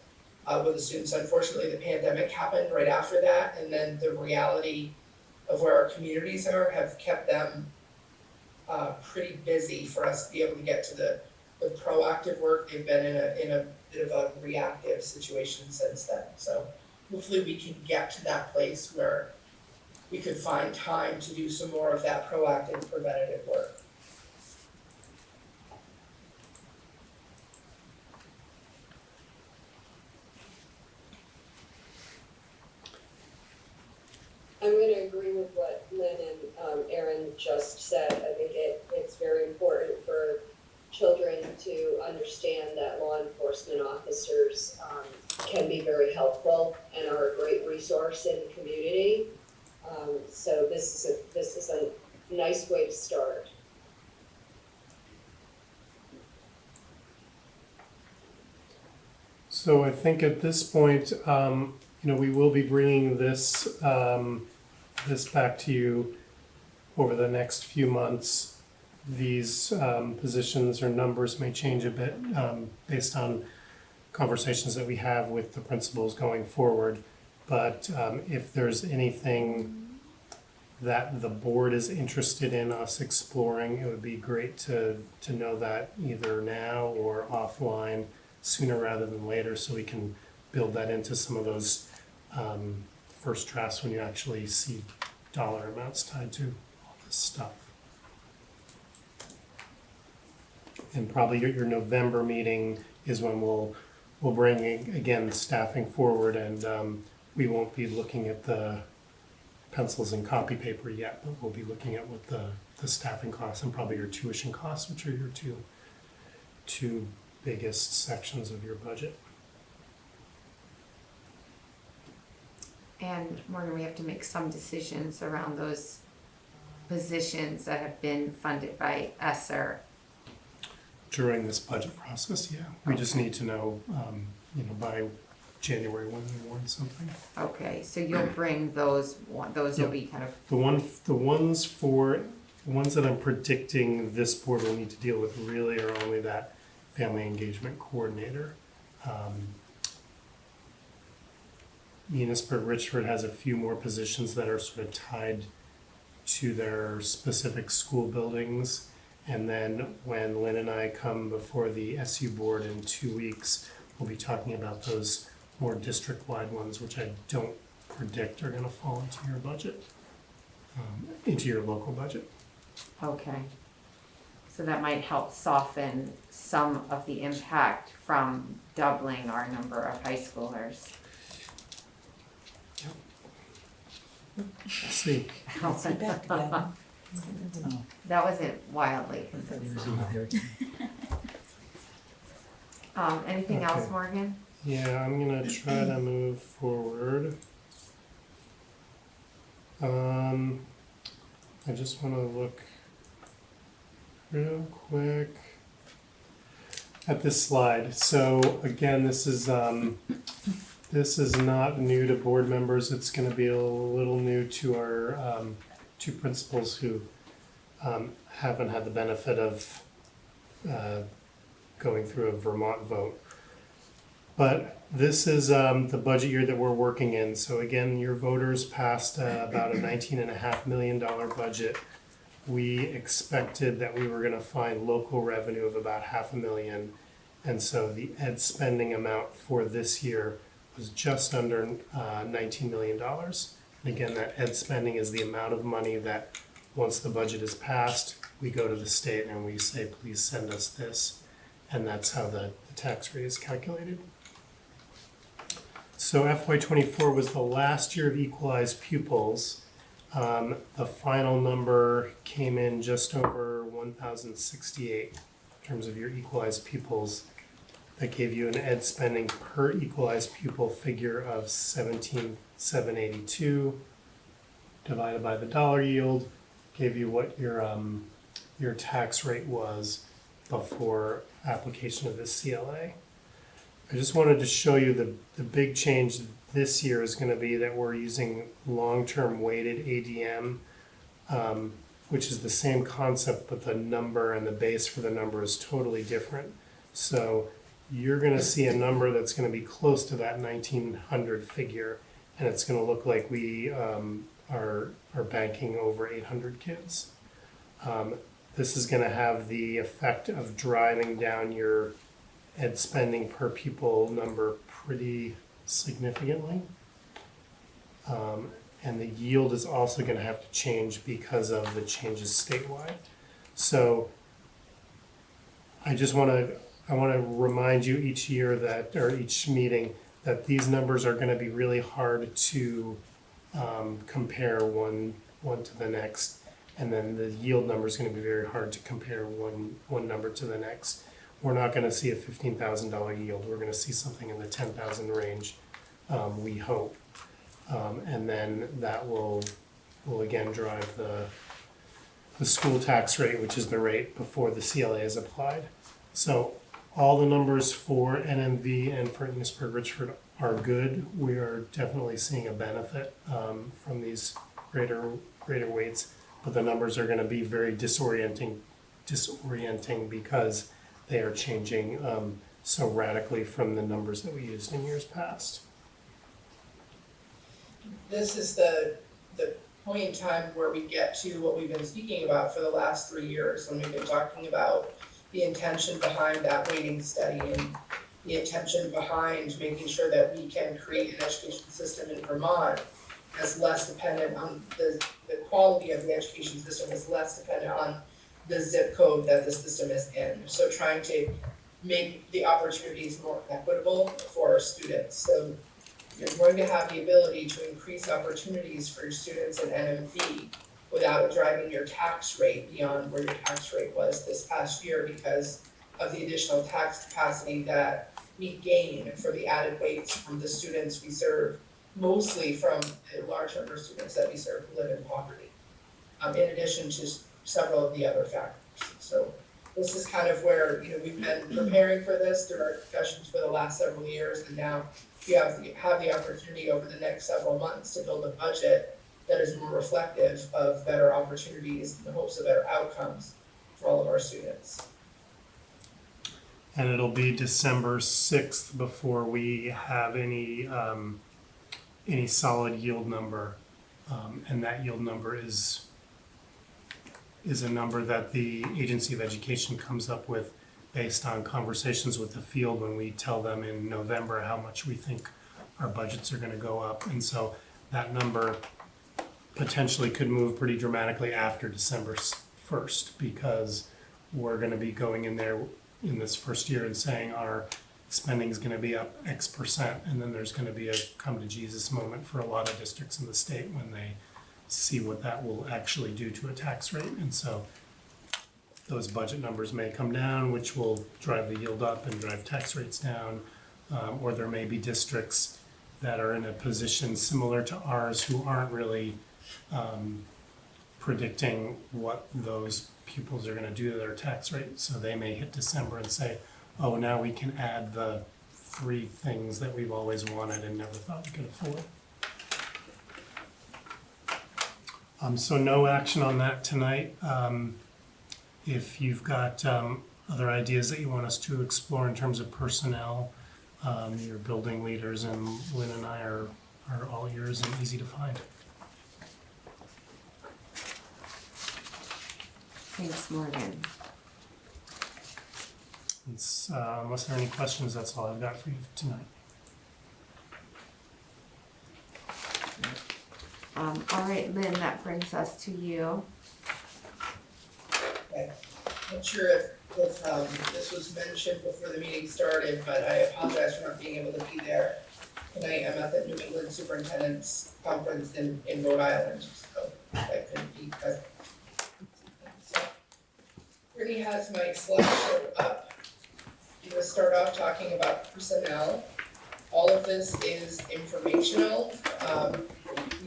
with the students. Unfortunately, the pandemic happened right after that, and then the reality of where our communities are have kept them pretty busy for us to be able to get to the proactive work. They've been in a bit of a reactive situation since then. So hopefully we can get to that place where we could find time to do some more of that proactive preventative work. I'm going to agree with what Lynn and Erin just said. I think it's very important for children to understand that law enforcement officers can be very helpful and are a great resource in the community. So this is a nice way to start. So I think at this point, we will be bringing this back to you over the next few months. These positions or numbers may change a bit based on conversations that we have with the principals going forward. But if there's anything that the board is interested in us exploring, it would be great to know that either now or offline, sooner rather than later, so we can build that into some of those first drafts when you actually see dollar amounts tied to all this stuff. And probably your November meeting is when we'll bring again staffing forward, and we won't be looking at the pencils and copy paper yet, but we'll be looking at what the staffing costs and probably your tuition costs, which are your two biggest sections of your budget. And Morgan, we have to make some decisions around those positions that have been funded by ESSER. During this budget process, yeah. We just need to know, by January when we want something. Okay, so you'll bring those will be kind of, The ones that I'm predicting this board will need to deal with really are only that family engagement coordinator. Munisburg Richford has a few more positions that are sort of tied to their specific school buildings. And then when Lynn and I come before the SU board in 2 weeks, we'll be talking about those more district-wide ones, which I don't predict are gonna fall into your budget, into your local budget. okay. So that might help soften some of the impact from doubling our number of high schoolers. We'll see. Back together. That wasn't wildly consistent. Anything else, Okay. Morgan? Yeah, I'm gonna try to move forward. I just wanna look real quick at this slide. So again, this is This is not new to board members. It's gonna be a little new to our two principals who haven't had the benefit of going through a Vermont vote. But this is the budget year that we're working in. So again, your voters passed about a $19.5 million budget. We expected that we were gonna find local revenue of about $500,000. And so the ed spending amount for this year was just under $19 million. And again, that ed spending is the amount of money that once the budget is passed, we go to the state and we say, please send us this. And that's how the tax rate is calculated. So FY24 was the last year of equalized pupils. The final number came in just over 1,068 in terms of your equalized pupils. That gave you an ed spending per equalized pupil figure of 17,782 divided by the dollar yield, gave you what your tax rate was before application of this CLA. I just wanted to show you the big change this year is going to be that we're using long-term weighted ADM, which is the same concept, but the number and the base for the number is totally different. So you're going to see a number that's going to be close to that 1,900 figure, and it's going to look like we are banking over 800 kids. This is going to have the effect of driving down your ed spending per pupil number pretty significantly. And the yield is also going to have to change because of the changes statewide. So I want to remind you each year that, or each meeting, that these numbers are going to be really hard to compare one to the next. And then the yield number is going to be very hard to compare one number to the next. We're not going to see a $15,000 yield. We're going to see something in the 10,000 range, we hope. And then that will again drive the school tax rate, which is the rate before the CLA is applied. So all the numbers for NMV and for Enosburg Richford are good. We are definitely seeing a benefit from these greater weights, but the numbers are going to be very disorienting because they are changing so radically from the numbers that we used in years past. This is the point in time where we get to what we've been speaking about for the last 3 years, when we've been talking about the intention behind that weighting study and the intention behind making sure that we can create an education system in Vermont that's less dependent on the quality of the education system is less dependent on the zip code that the system is in. So trying to make the opportunities more equitable for our students. So you're going to have the ability to increase opportunities for your students in NMV without driving your tax rate beyond where your tax rate was this past year because of the additional tax capacity that we gain for the added weights from the students we serve, mostly from the large number of students that we serve who live in poverty, in addition to several of the other factors. So this is kind of where, we've been preparing for this through our discussions for the last several years, and now we have the opportunity over the next several months to build a budget that is more reflective of better opportunities in the hopes of better outcomes for all of our students. And it'll be December 6th before we have any solid yield number. And that yield number is a number that the Agency of Education comes up with based on conversations with the field when we tell them in November how much we think our budgets are going to go up. And so that number potentially could move pretty dramatically after December 1st because we're going to be going in there in this first year and saying our spending is going to be up X percent, and then there's going to be a come to Jesus moment for a lot of districts in the state when they see what that will actually do to a tax rate. And so those budget numbers may come down, which will drive the yield up and drive tax rates down, or there may be districts that are in a position similar to ours who aren't really predicting what those pupils are going to do to their tax rate. So they may hit December and say, oh, now we can add the 3 things that we've always wanted and never thought we could afford. So no action on that tonight. If you've got other ideas that you want us to explore in terms of personnel, your building leaders and Lynn and I are all ears and easy to find. Thanks, Morgan. Unless there are any questions, that's all I've got for you tonight. All right, Lynn, that brings us to you. Okay. Not sure if this was mentioned before the meeting started, but I apologize for not being able to be there. Tonight I'm at the New England Superintendent's Conference in Rhode Island, so I couldn't be present. So, Brittany has my slideshow up. I'm gonna start off talking about personnel. All of this is informational.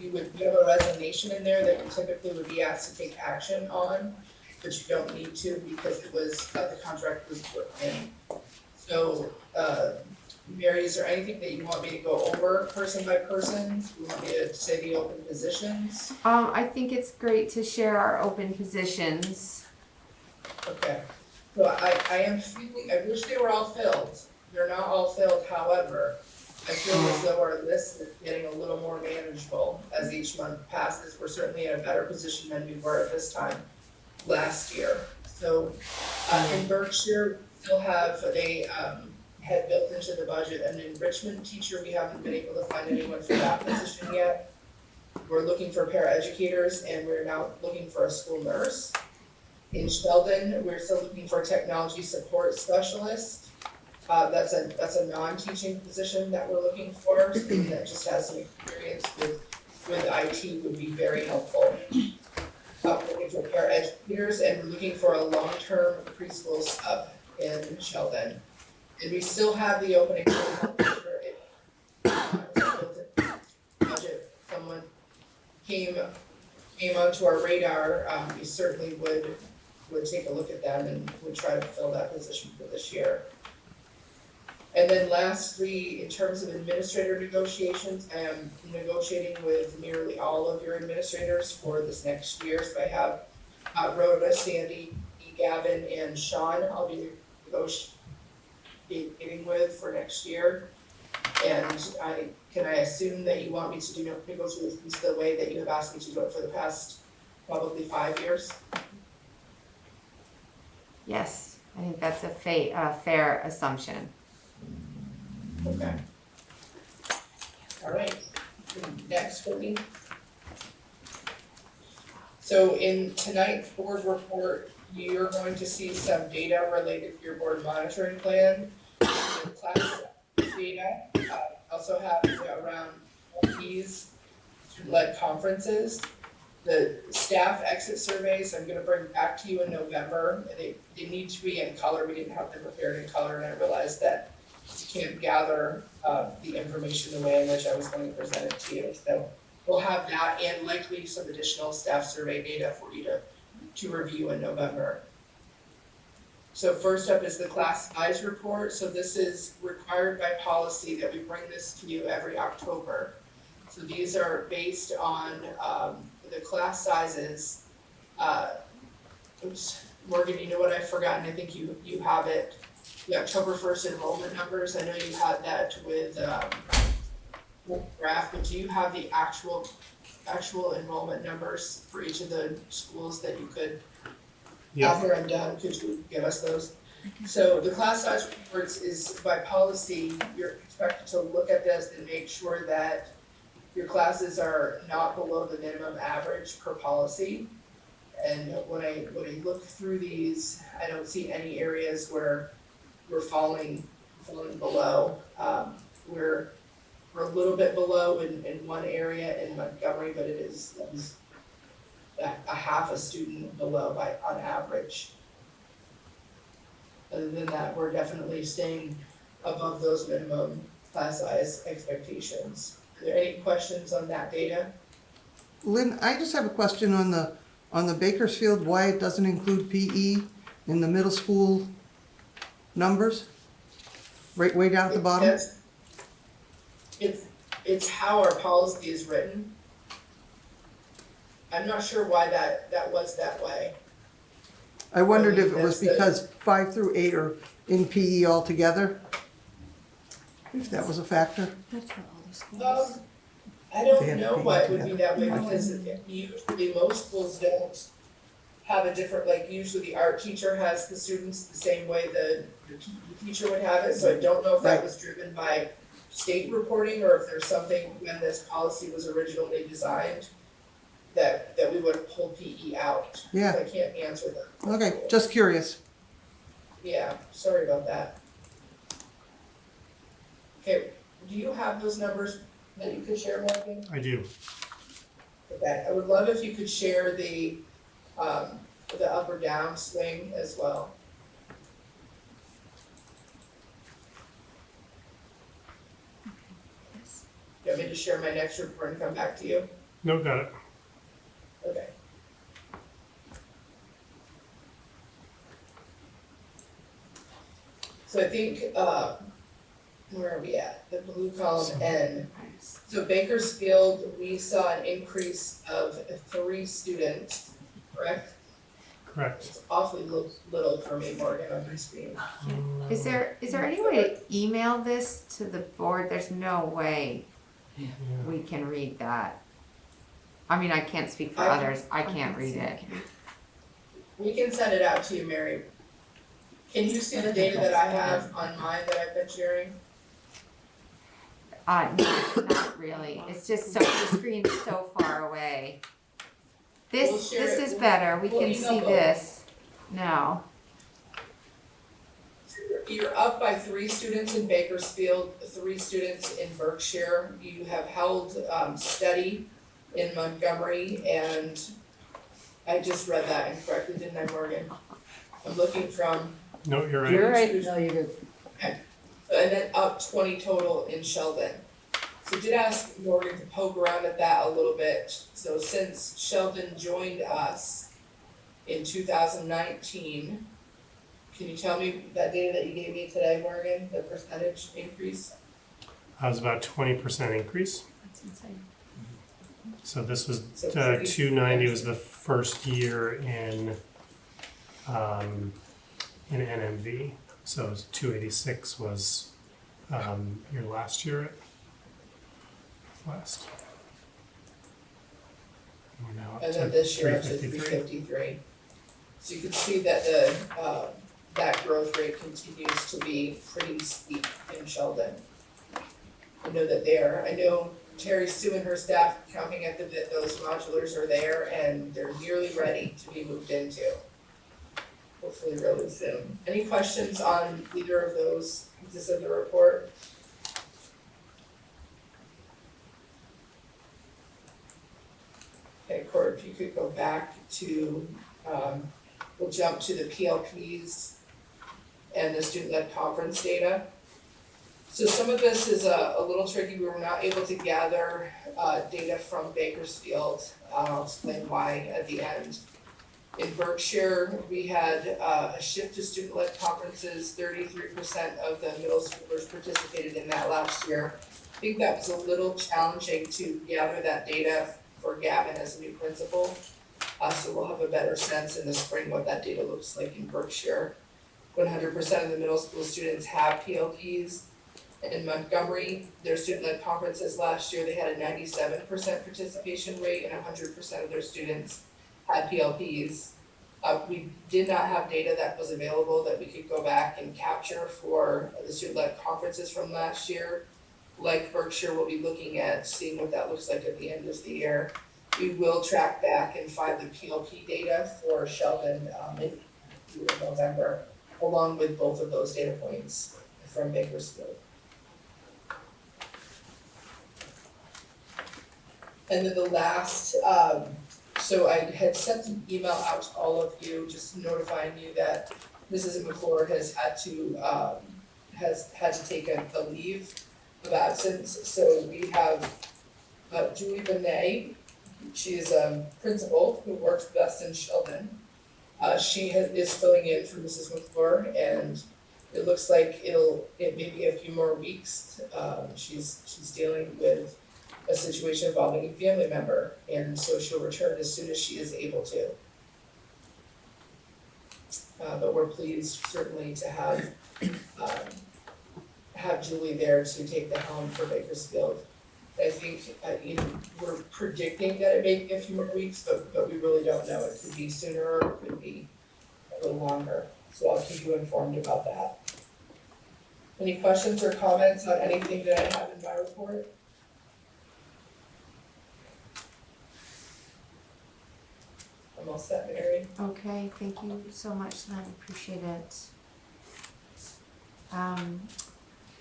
You have a resignation in there that you typically would be asked to take action on, but you don't need to because it was, the contract was put in. So, Mary, is there anything that you want me to go over person by person? You want me to say the open positions? I think it's great to share our open positions. Okay, so I am feeling, I wish they were all filled. They're not all filled, however, I feel as though our list is getting a little more manageable as each month passes. We're certainly in a better position than we were at this time last year. So, in Berkshire, we still have had built into the budget an enrichment teacher. We haven't been able to find anyone for that position yet. We're looking for paraeducators and we're now looking for a school nurse. In Sheldon, we're still looking for a technology support specialist. That's a non-teaching position that we're looking for, someone that just has some experience with IT would be very helpful. We're looking for paraeducators and we're looking for a long-term preschool sub in Sheldon. And we still have the opening for health teacher. Budget, someone came onto our radar, we certainly would take a look at them and would try to fill that position for this year. And then lastly, in terms of administrator negotiations, I am negotiating with nearly all of your administrators for this next year. So I have Rhoda, Sandy, Gavin, and Sean I'll be negotiating with for next year. And can I assume that you want me to do negotiations the way that you have asked me to do it for the past probably 5 years? Yes, I think that's a fair assumption. Okay. All right, next for me. So in tonight's board report, you're going to see some data related to your board monitoring plan, the class data, also have around these student-led conferences. The staff exit surveys, I'm gonna bring back to you in November. They need to be in color. We didn't have them prepared in color, and I realized that you can't gather the information the way in which I was going to present it to you. So we'll have that and likely some additional staff survey data for you to review in November. So first up is the class size report. So this is required by policy that we bring this to you every October. So these are based on the class sizes. Oops, Morgan, you know what I've forgotten? I think you have it. The October 1st enrollment numbers. I know you had that with graph, but do you have the actual enrollment numbers for each of the schools that you could? Yeah. After I'm done, could you give us those? So the class size reports is by policy. You're expected to look at this and make sure that your classes are not below the minimum average per policy. And when I look through these, I don't see any areas where we're falling below. We're a little bit below in one area in Montgomery, but it is a half a student below on average. Other than that, we're definitely staying above those minimum class size expectations. Are there any questions on that data? Lynn, I just have a question on the Bakersfield, why it doesn't include PE in the middle school numbers? Right, way down at the bottom? It's how our policy is written. I'm not sure why that was that way. I wondered if it was That's the- because 5 through 8 are in PE altogether? If that was a factor? That's for all the schools. I They don't have know to be why it would be together. that way, because usually most schools don't have a different, like usually the art teacher has the students the same way the teacher would have it, so I don't know if that Right. was driven by state reporting or if there's something when this policy was originally designed that we would have pulled PE out. Yeah. I can't answer that. Okay, just curious. Yeah, sorry about that. Okay, do you have those numbers that you could share, Morgan? I do. Okay, I would love if you could share the up or down swing as well. You want me to share my next report and come back to you? No, got it. Okay. So I think, where are we at? The blue column N. So Bakersfield, we saw an increase of 3 students, correct? Correct. It's awfully little for me, Morgan, on my screen. Is there any way to email this to the board? There's no way Yeah. we can read that. I mean, I can't speak for I- others, I can't read it. We can send it out to you, Mary. Can you see the data that I have on mine that I've been sharing? Not really, it's just so, the screen's so far away. We'll This share it. is better, we We'll can email see both. this now. You're up by 3 students in Bakersfield, 3 students in Berkshire. You have held steady in Montgomery, and I just read that incorrectly, didn't I, Morgan? I'm looking from, No, you're right. You're right, no, you're good. and then up 20 total in Sheldon. So did ask Morgan to poke around at that a little bit. So since Sheldon joined us in 2019, can you tell me that data that you gave me today, Morgan, the percentage increase? That was about 20% increase. That's insane. So this was, So 290 was the first year in NMV. So it was 286 was, your last year at last. We're now up And to then this year up to 353. 353. So you can see that the, that growth rate continues to be pretty steep in Sheldon. I know that I know Terry Sue and her staff are counting at that those modulars are there and they're nearly ready to be moved into. Hopefully really soon. Any questions on either of those pieces of the report? Okay, Court, if you could go back to, we'll jump to the PLPs and the student-led conference data. So some of this is a little tricky. We were not able to gather data from Bakersfield. I'll explain why at the end. In Berkshire, we had a shift to student-led conferences. 33% of the middle schoolers participated in that last year. I think that was a little challenging to gather that data for Gavin as a new principal. So we'll have a better sense in the spring what that data looks like in Berkshire. 100% of the middle school students have PLPs. In Montgomery, their student-led conferences last year, they had a 97% participation rate and 100% of their students had PLPs. We did not have data that was available that we could go back and capture for the student-led conferences from last year. Like Berkshire, we'll be looking at seeing what that looks like at the end of the year. We will track back and find the PLP data for Sheldon in November, along with both of those data points from Bakersfield. And then the last, so I had sent an email out to all of you, just notifying you that Mrs. McClure has had to take a leave of absence. So we have Julie Benet. She is a principal who works with us in Sheldon. She is filling in for Mrs. McClure, and it looks like it may be a few more weeks. She's dealing with a situation involving a family member, and so she'll return as soon as she is able to. But we're pleased certainly to have Julie there to take the helm for Bakersfield. I think, we're predicting that it may be a few more weeks, but we really don't know. It could be sooner, or it could be a little longer. So I'll keep you informed about that. Any questions or comments on anything that I have in my report? I'm all set, Mary. Okay, thank you so much, Lynn, appreciate it.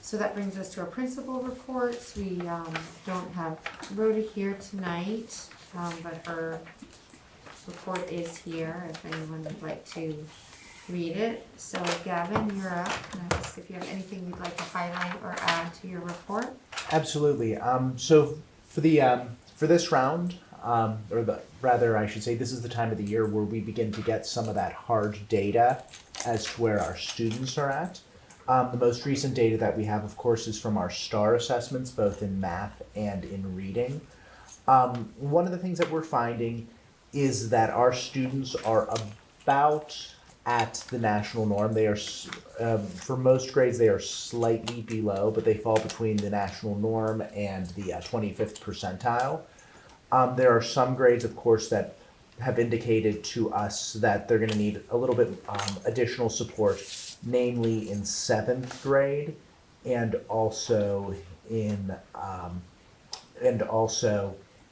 So that brings us to our principal reports. We don't have Rhoda here tonight, but her report is here if anyone would like to read it. So Gavin, you're up. Can I ask if you have anything you'd like to highlight or add to your report? Absolutely. So for this round, rather I should say, this is the time of the year where we begin to get some of that hard data as to where our students are at. The most recent data that we have, of course, is from our STAR assessments, both in math and in reading. One of the things that we're finding is that our students are about at the national norm. They are, for most grades, they are slightly below, but they fall between the national norm and the 25th percentile. There are some grades, of course, that have indicated to us that they're going to need a little bit additional support, namely in 7th grade and also in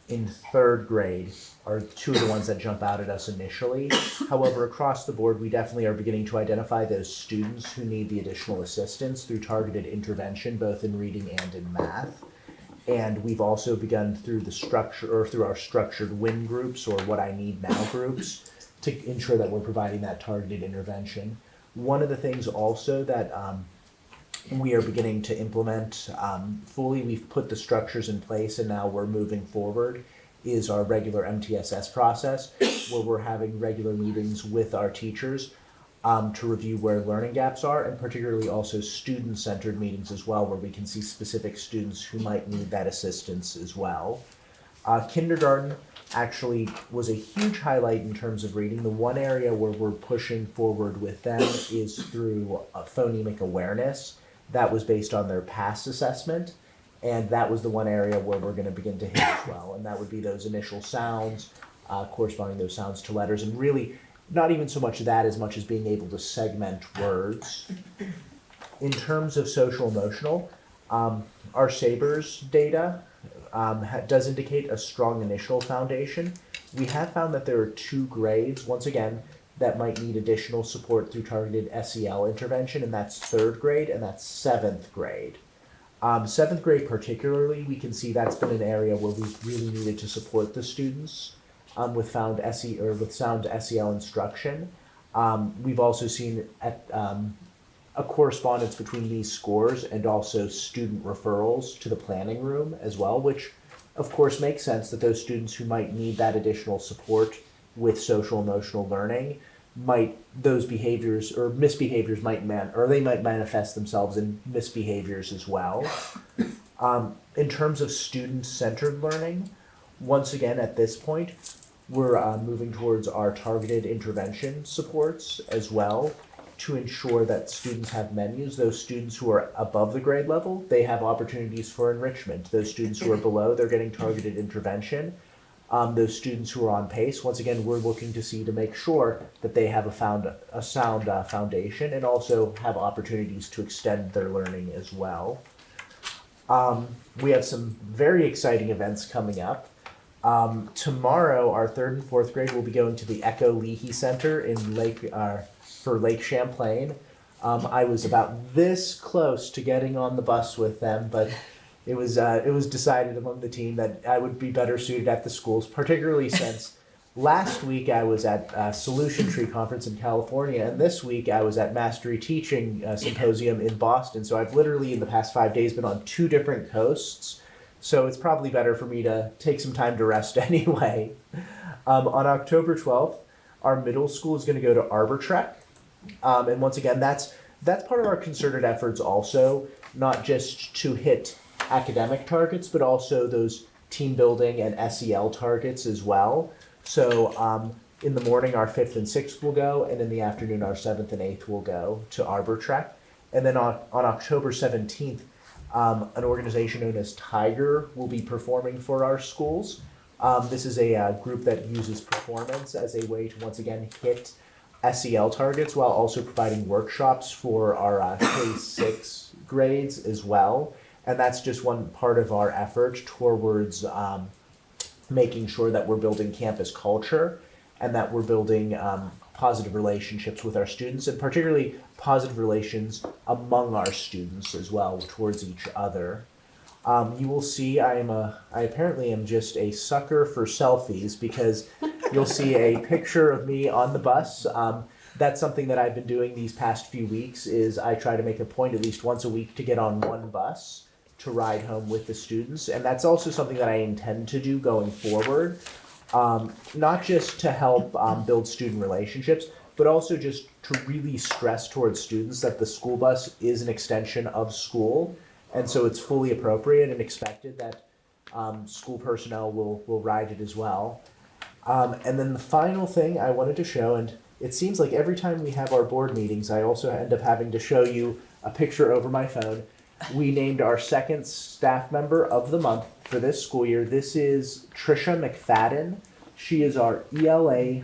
3rd grade are two of the ones that jump out at us initially. However, across the board, we definitely are beginning to identify those students who need the additional assistance through targeted intervention, both in reading and in math. And we've also begun through through our structured WIN groups, or What I Need Now groups, to ensure that we're providing that targeted intervention. One of the things also that we are beginning to implement fully, we've put the structures in place and now we're moving forward, is our regular MTSS process, where we're having regular meetings with our teachers to review where learning gaps are, and particularly also student-centered meetings as well, where we can see specific students who might need that assistance as well. Kindergarten actually was a huge highlight in terms of reading. The one area where we're pushing forward with them is through phonemic awareness. That was based on their past assessment, and that was the one area where we're going to begin to hit as well, and that would be those initial sounds, corresponding those sounds to letters, and really not even so much that as much as being able to segment words. In terms of social emotional, our SABRES data does indicate a strong initial foundation. We have found that there are 2 grades, once again, that might need additional support through targeted SEL intervention, and that's 3rd grade and that's 7th grade. 7th grade particularly, we can see that's been an area where we've really needed to support the students with sound SEL instruction. We've also seen a correspondence between these scores and also student referrals to the planning room as well, which of course makes sense that those students who might need that additional support with social emotional learning those behaviors or misbehaviors might manifest themselves in misbehaviors as well. In terms of student-centered learning, once again at this point, we're moving towards our targeted intervention supports as well to ensure that students have menus. Those students who are above the grade level, they have opportunities for enrichment. Those students who are below, they're getting targeted intervention. Those students who are on pace, once again, we're looking to make sure that they have a sound foundation and also have opportunities to extend their learning as well. We have some very exciting events coming up. Tomorrow, our 3rd and 4th grade will be going to the Echo Leahy Center in for Lake Champlain. I was about this close to getting on the bus with them, but it was decided among the team that I would be better suited at the schools, particularly since last week I was at Solution Tree Conference in California, and this week I was at Mastery Teaching Symposium in Boston. So I've literally in the past 5 days been on 2 different coasts. So it's probably better for me to take some time to rest anyway. On October 12th, our middle school is going to go to Arbor Trek. And once again, that's That's part of our concerted efforts also, not just to hit academic targets, but also those team building and SEL targets as well. So in the morning, our 5th and 6th will go, and in the afternoon, our 7th and 8th will go to Arbor Trek. And then on October 17th, an organization known as Tiger will be performing for our schools. This is a group that uses performance as a way to once again hit SEL targets while also providing workshops for our K-6 grades as well. And that's just one part of our effort towards making sure that we're building campus culture and that we're building positive relationships with our students, and particularly positive relations among our students as well towards each other. You will see I apparently am just a sucker for selfies, because you'll see a picture of me on the bus. That's something that I've been doing these past few weeks, is I try to make a point at least once a week to get on one bus to ride home with the students. And that's also something that I intend to do going forward. Not just to help build student relationships, but also just to really stress towards students that the school bus is an extension of school. And so it's fully appropriate and expected that school personnel will ride it as well. And then the final thing I wanted to show, and it seems like every time we have our board meetings, I also end up having to show you a picture over my phone. We named our second staff member of the month for this school year. This is Trisha McFadden. She is our ELA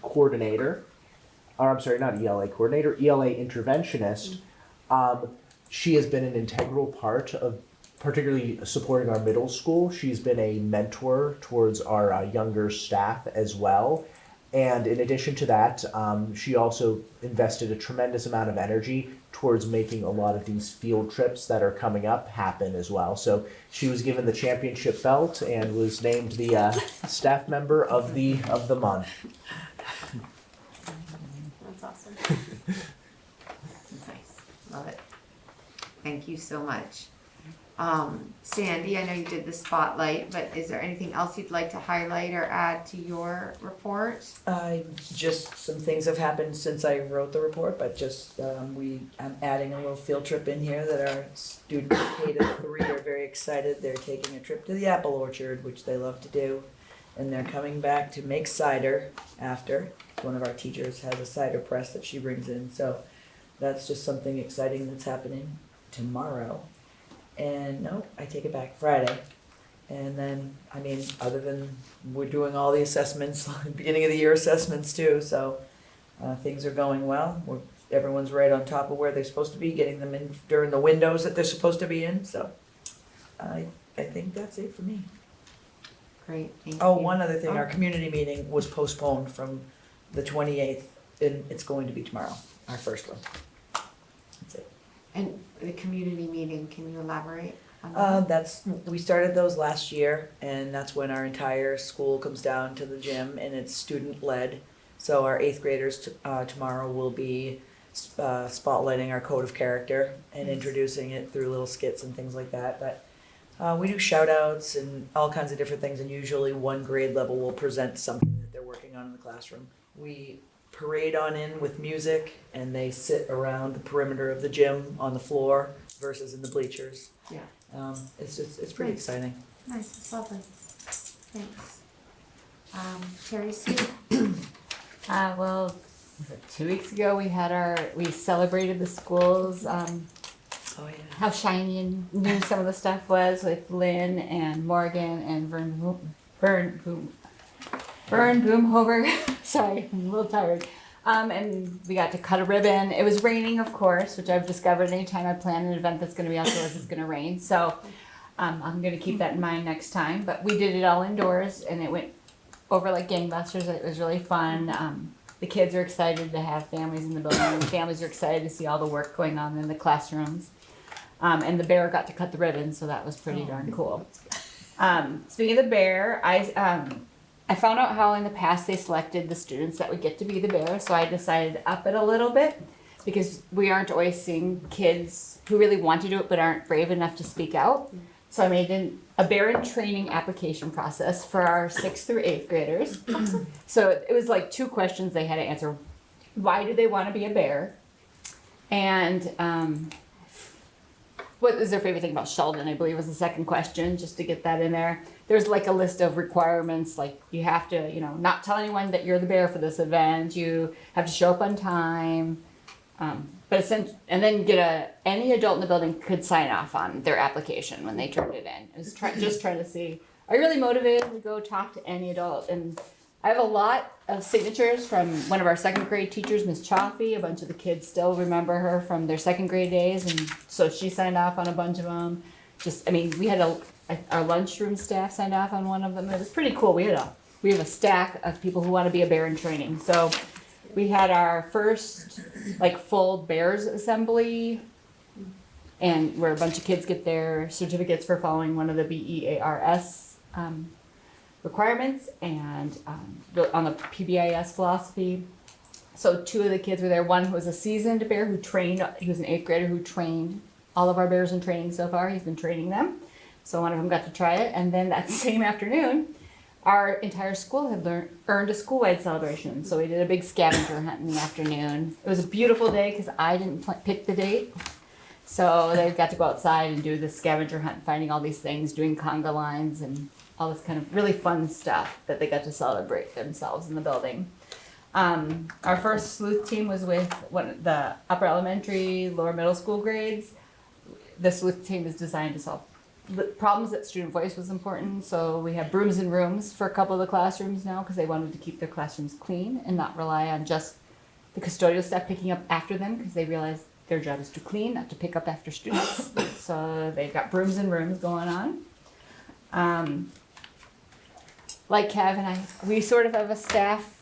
coordinator. Or I'm sorry, not ELA coordinator, ELA interventionist. She has been an integral part of particularly supporting our middle school. She's been a mentor towards our younger staff as well. And in addition to that, she also invested a tremendous amount of energy towards making a lot of these field trips that are coming up happen as well. So she was given the championship belt and was named the staff member of the month. That's awesome. Nice, love it. Thank you so much. Sandy, I know you did the spotlight, but is there anything else you'd like to highlight or add to your report? Just some things have happened since I wrote the report, but just I'm adding a little field trip in here that our students K-3 are very excited. They're taking a trip to the apple orchard, which they love to do, and they're coming back to make cider after. One of our teachers has a cider press that she brings in, so that's just something exciting that's happening tomorrow. And no, I take it back, Friday. And then, I mean, other than we're doing all the assessments, beginning of the year assessments too, so things are going well. Everyone's right on top of where they're supposed to be, getting them in during the windows that they're supposed to be in, so I think that's it for me. Great, thank you. Oh, one other thing, our community meeting was postponed from the 28th, and it's going to be tomorrow, our first one. That's it. And the community meeting, can you elaborate on that? We started those last year, and that's when our entire school comes down to the gym, and it's student-led. So our 8th graders tomorrow will be spotlighting our code of character and introducing it through little skits and things like that. But we do shout-outs and all kinds of different things, and usually one grade level will present something that they're working on in the classroom. We parade on in with music, and they sit around the perimeter of the gym on the floor versus in the bleachers. Yeah. It's pretty exciting. Nice, it's lovely. Thanks. Terry Sue? Well, 2 weeks ago we celebrated the schools, Oh yeah. how shiny and new some of the stuff was with Lynn and Morgan and Vern Boomhover. Sorry, I'm a little tired. And we got to cut a ribbon. It was raining, of course, which I've discovered anytime I plan an event that's going to be outdoors, it's going to rain. So I'm going to keep that in mind next time. But we did it all indoors, and it went over like gangbusters. It was really fun. The kids are excited to have families in the building. The families are excited to see all the work going on in the classrooms. And the bear got to cut the ribbon, so that was pretty darn cool. Speaking of the bear, I found out how in the past they selected the students that would get to be the bear, so I decided to up it a little bit because we aren't always seeing kids who really want to do it but aren't brave enough to speak out. So I made a bear in training application process for our 6th through 8th graders. So it was like 2 questions they had to answer. Why do they want to be a bear? And what is their favorite thing about Sheldon, I believe was the second question, just to get that in there. There's like a list of requirements, like you have to, not tell anyone that you're the bear for this event. You have to show up on time. And then any adult in the building could sign off on their application when they turned it in. It was just trying to see, are you really motivated to go talk to any adult? And I have a lot of signatures from one of our second grade teachers, Miss Chaffee. A bunch of the kids still remember her from their second grade days, and so she signed off on a bunch of them. We had our lunchroom staff signed off on one of them. It was pretty cool. We have a stack of people who want to be a bear in training. So we had our first full bears assembly, and where a bunch of kids get their certificates for following one of the BEARS requirements and on the PBIS philosophy. So 2 of the kids were there. One who was a seasoned bear who trained, he was an 8th grader who trained all of our bears in training so far. He's been training them. So one of them got to try it. And then that same afternoon, our entire school had earned a school-wide celebration. So we did a big scavenger hunt in the afternoon. It was a beautiful day because I didn't pick the date. So they got to go outside and do the scavenger hunt, finding all these things, doing conga lines and all this kind of really fun stuff that they got to celebrate themselves in the building. Our first sleuth team was with the upper elementary, lower middle school grades. The sleuth team is designed to solve problems that student voice was important. So we have brooms in rooms for a couple of the classrooms now because they wanted to keep their classrooms clean and not rely on just the custodial staff picking up after them because they realized their job is to clean, not to pick up after students. So they've got brooms in rooms going on. Like Kev and I, we sort of have a staff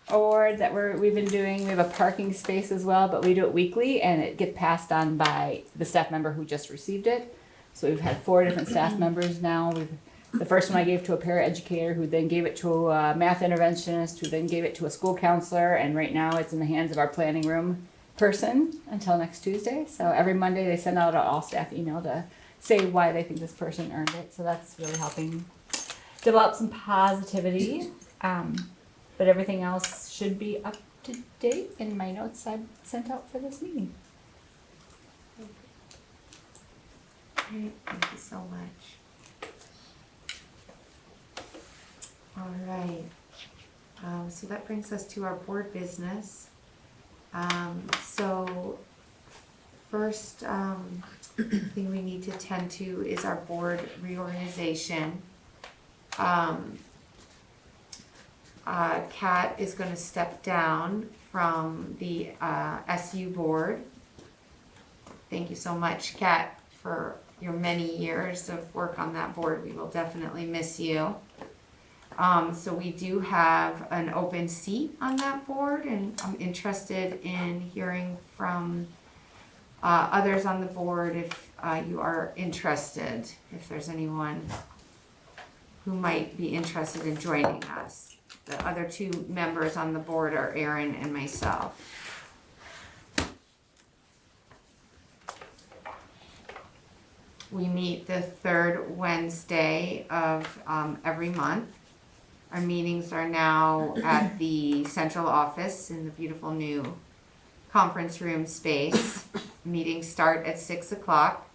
award that we've been doing. We have a parking space as well, but we do it weekly and it gets passed on by the staff member who just received it. So we've had 4 different staff members now. The first one I gave to a paraeducator who then gave it to a math interventionist who then gave it to a school counselor, and right now it's in the hands of our planning room person until next Tuesday. So every Monday they send out an all staff email to say why they think this person earned it. So that's really helping develop some positivity. But everything else should be up to date in my notes I sent out for this meeting. Great, thank you so much. All right, so that brings us to our board business. So first thing we need to tend to is our board reorganization. Kat is going to step down from the SU board. Thank you so much, Kat, for your many years of work on that board. We will definitely miss you. So we do have an open seat on that board, and I'm interested in hearing from others on the board if you are interested, if there's anyone who might be interested in joining us. The other 2 members on the board are Erin and myself. We meet the 3rd Wednesday of every month. Our meetings are now at the central office in the beautiful new conference room space. Meetings start at 6 o'clock.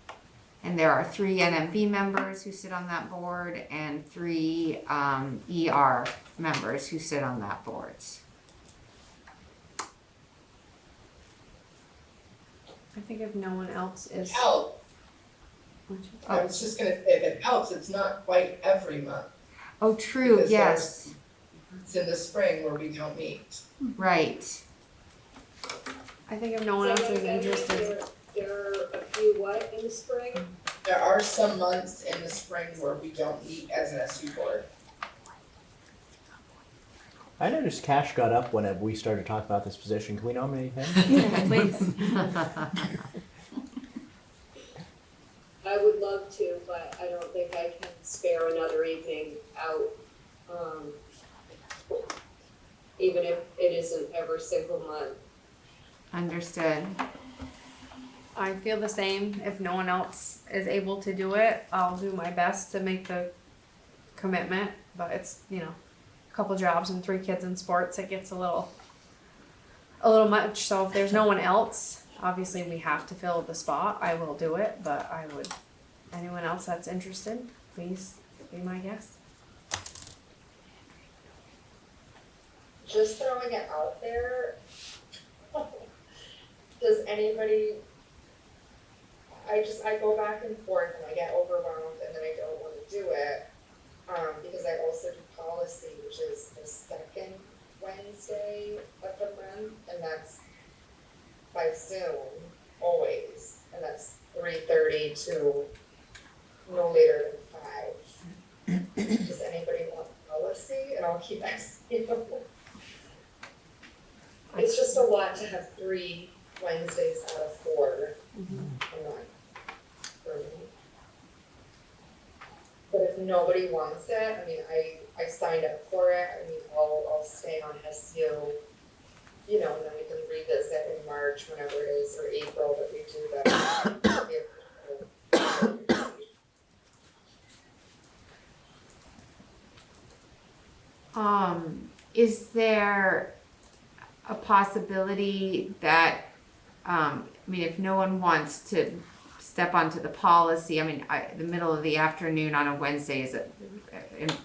And there are 3 NMV members who sit on that board and 3 ER members who sit on that board. I think if no one else is. Help. I was just gonna say, if it helps, it's not quite every month. Oh, true, Because yes, It's in the spring where we don't meet. right. I think if no one else is interested. There are a few what in the spring? There are some months in the spring where we don't meet as an SU board. I noticed Cash got up whenever we started talking about this position. Can we nominate him? Please. I would love to, but I don't think I can spare another evening out, even if it isn't every single month. Understood. I feel the same. If no one else is able to do it, I'll do my best to make the commitment. But it's, a couple jobs and 3 kids in sports, it gets a little much. So if there's no one else, obviously we have to fill the spot, I will do it, but I would, anyone else that's interested, please be my guest. Just throwing it out there, does anybody, I go back and forth and I get overwhelmed and then I don't wanna do it. Because I also do policy, which is the second Wednesday of the month, and that's by Zoom, always, and that's 3:30 to no later than 5. Does anybody want policy? And I'll keep asking them. It's just a lot to have 3 Wednesdays out of 4 a month for me. But if nobody wants it, I mean, I signed up for it, I mean, I'll stay on SU, you know, and then we can revisit in March, whenever it is, or April, that we do the. Is there a possibility that, I mean, if no one wants to step onto the policy, I mean, the middle of the afternoon on a Wednesday is,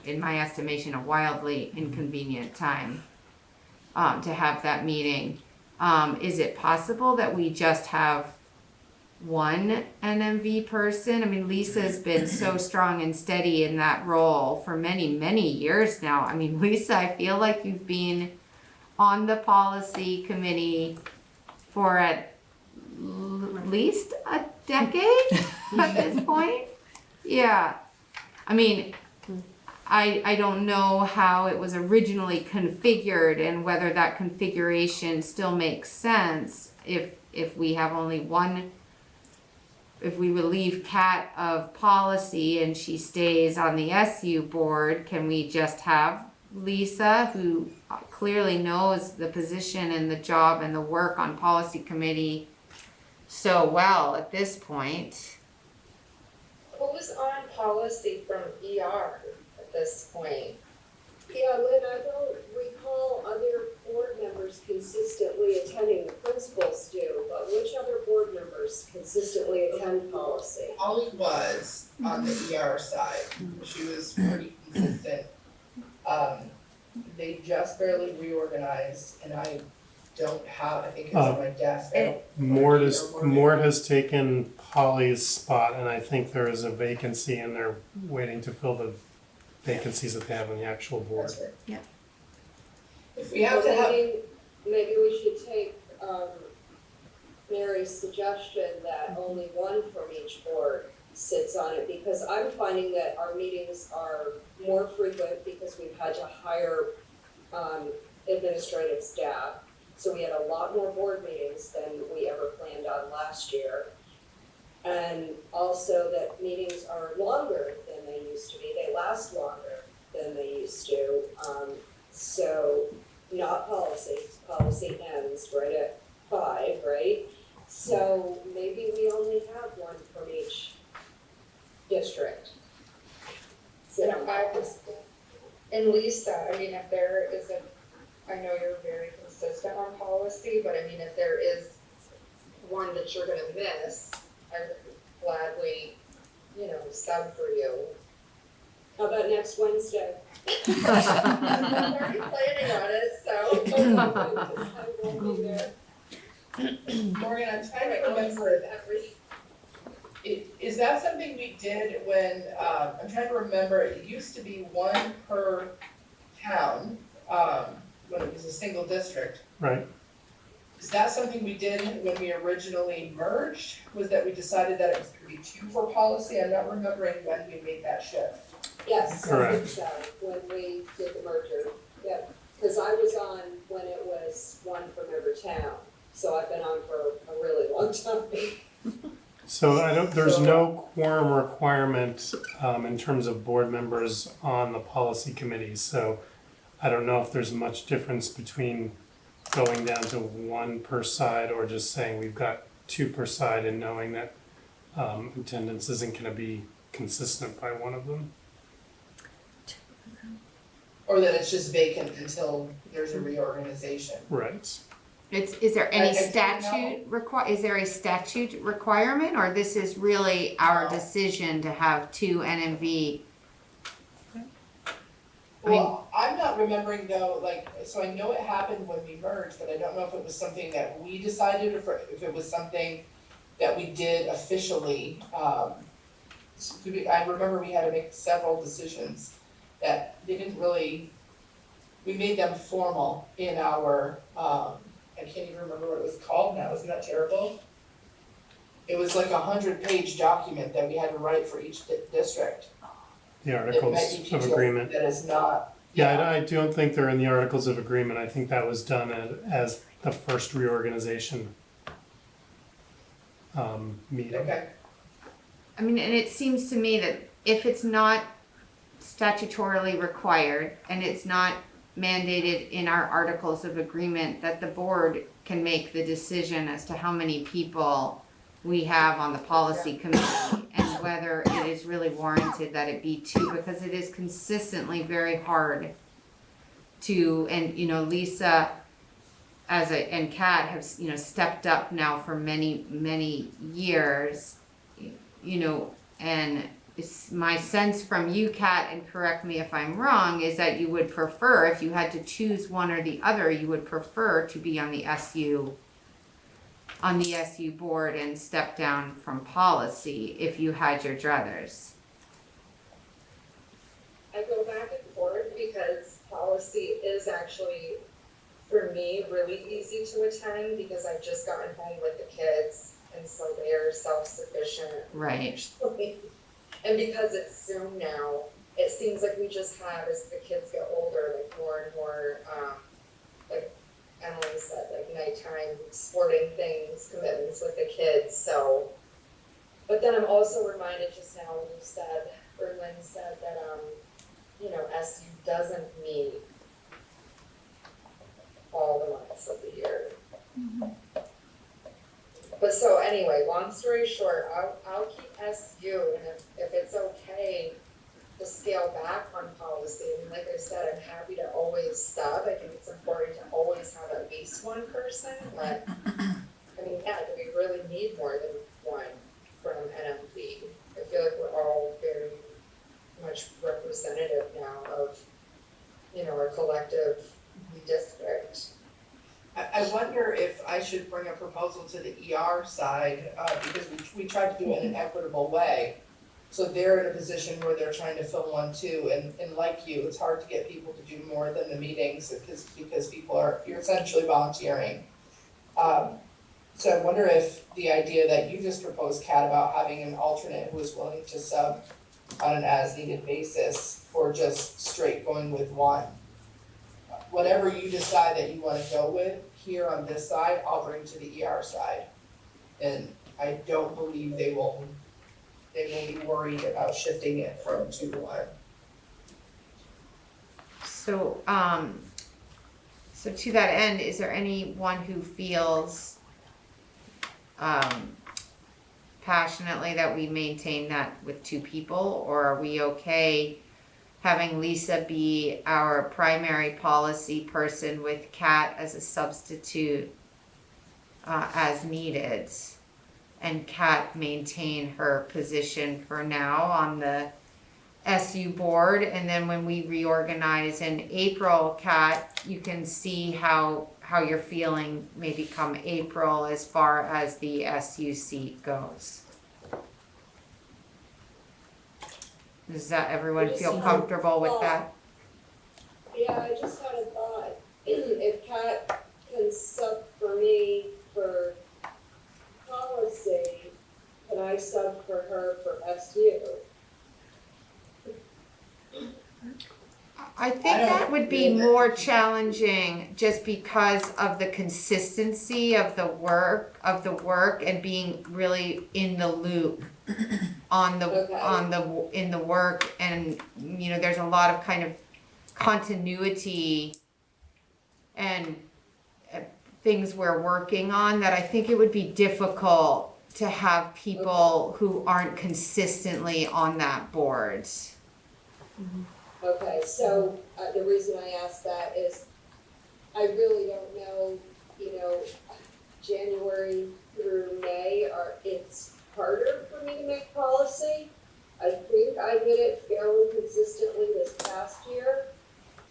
in my estimation, a wildly inconvenient time to have that meeting. Is it possible that we just have one NMV person? I mean, Lisa's been so strong and steady in that role for many, many years now. I mean, Lisa, I feel like you've been on the policy committee for at least a decade at this point. Yeah. I mean, I don't know how it was originally configured and whether that configuration still makes sense if we have only one, if we relieve Kat of policy and she stays on the SU board, can we just have Lisa, who clearly knows the position and the job and the work on policy committee so well at this point? Who's on policy from ER at this point? Yeah, Lynn, I don't recall other board members consistently attending, the principals do, but which other board members consistently attend policy? Holly was on the ER side, she was pretty consistent. They just barely reorganized, and I don't have, I think it's on my desk. Mort has taken Polly's spot, and I think there is a vacancy, and they're waiting to fill the vacancies that they have on the actual board. That's right. Yeah. If we have to have, Maybe we should take, Mary's suggestion that only one from each board sits on it, because I'm finding that our meetings are more frequent because we've had to hire, administrative staff. So we had a lot more board meetings than we ever planned on last year. And also that meetings are longer than they used to be, they last longer than they used to. So not policy, policy ends right at 5, right? So maybe we only have one from each district. You know, and Lisa, I mean, if there is I know you're very consistent on policy, but I mean, if there is one that you're gonna miss, I would gladly, you know, sub for you. How about next Wednesday? I'm already planning on it, so. I won't be there. Morgan, I'm trying to remember, is that something we did when, I'm trying to remember, it used to be one per town, when it was a single district. Right. Is that something we did when we originally merged? Was that we decided that it was gonna be 2 for policy? I'm not remembering when we made that shift. Yes, I Correct. think so, when we did the merger, yeah, because I was on when it was one from every town, so I've been on for a really long time. So there's no quorum requirement in terms of board members on the policy committee, so I don't know if there's much difference between going down to 1 per side or just saying we've got 2 per side and knowing that attendance isn't gonna be consistent by one of them. Or that it's just vacant until there's a reorganization. Right. Is there I any don't statute is there a statute requirement, or this is really our No. decision to have two NMV? Well, I'm not remembering though, like, so I know it happened when we merged, but I don't know if it was something that we decided or if it was something that we did officially. I remember we had to make several decisions that they didn't really, we made them formal in our, I can't even remember what it was called now, isn't that terrible? It was like 100-page document that we had to write for each district. The It might Articles be of detailed, Agreement. that is not. Yeah, I don't think they're in the Articles of Agreement. I think that was done as the first reorganization meeting. Okay. I mean, and it seems to me that if it's not statutorily required and it's not mandated in our articles of agreement, that the board can make the decision as to how many people we have on the policy committee and whether it is really warranted that it be two, because it is consistently very hard to, and you know, Lisa and Kat have, you know, stepped up now for many years, you know, and it's my sense from you, Kat, and correct me if I'm wrong, is that you would prefer, if you had to choose one or the other, you would prefer to be on the SU board and step down from policy if you had your druthers. I go back and forth because policy is actually, for me, really easy to attend because I've just gotten home with the kids and so they're self-sufficient. Right. And because it's Zoom now, it seems like we just have, as the kids get older, like more and more, like Emily said, like nighttime sporting things, commitments with the kids, so. But then I'm also reminded just now when you said, or Lynn said that, you know, SU doesn't meet all the months of the year. But so anyway, long story short, I'll keep SU, and if it's okay to scale back on policy, and like I said, I'm happy to always sub. I think it's important to always have at least one person, but I mean, yeah, do we really need more than one from NMV? I feel like we're all very much representative now of, you know, our collective district. I wonder if I should bring a proposal to the ER side, because we tried to do it in an equitable way. So they're in a position where they're trying to fill one too, and like you, it's hard to get people to do more than the meetings because you're essentially volunteering. So I wonder if the idea that you just proposed, Kat, about having an alternate who is willing to sub on an as-needed basis, or just straight going with one. Whatever you decide that you wanna go with here on this side, I'll bring to the ER side. And I don't believe they will be worried about shifting it from 2 to 1. So, so to that end, is there anyone who feels passionately that we maintain that with 2 people, or are we okay having Lisa be our primary policy person with Kat as a substitute as needed, and Kat maintain her position for now on the SU board, and then when we reorganize in April, Kat, you can see how you're feeling maybe come April as far as the SU seat goes. Does that everyone feel comfortable with that? Yeah, I just had a thought, if Kat can sub for me for policy, can I sub for her for SU? I think that would be more challenging just because of the consistency of the work and being really in the loop in the work, and you know, there's a lot of kind of continuity and things we're working on that I think it would be difficult to have people who aren't consistently on that board. Okay, so the reason I asked that is I really don't know you know, January through May it's harder for me to make policy. I think I did it fairly consistently this past year,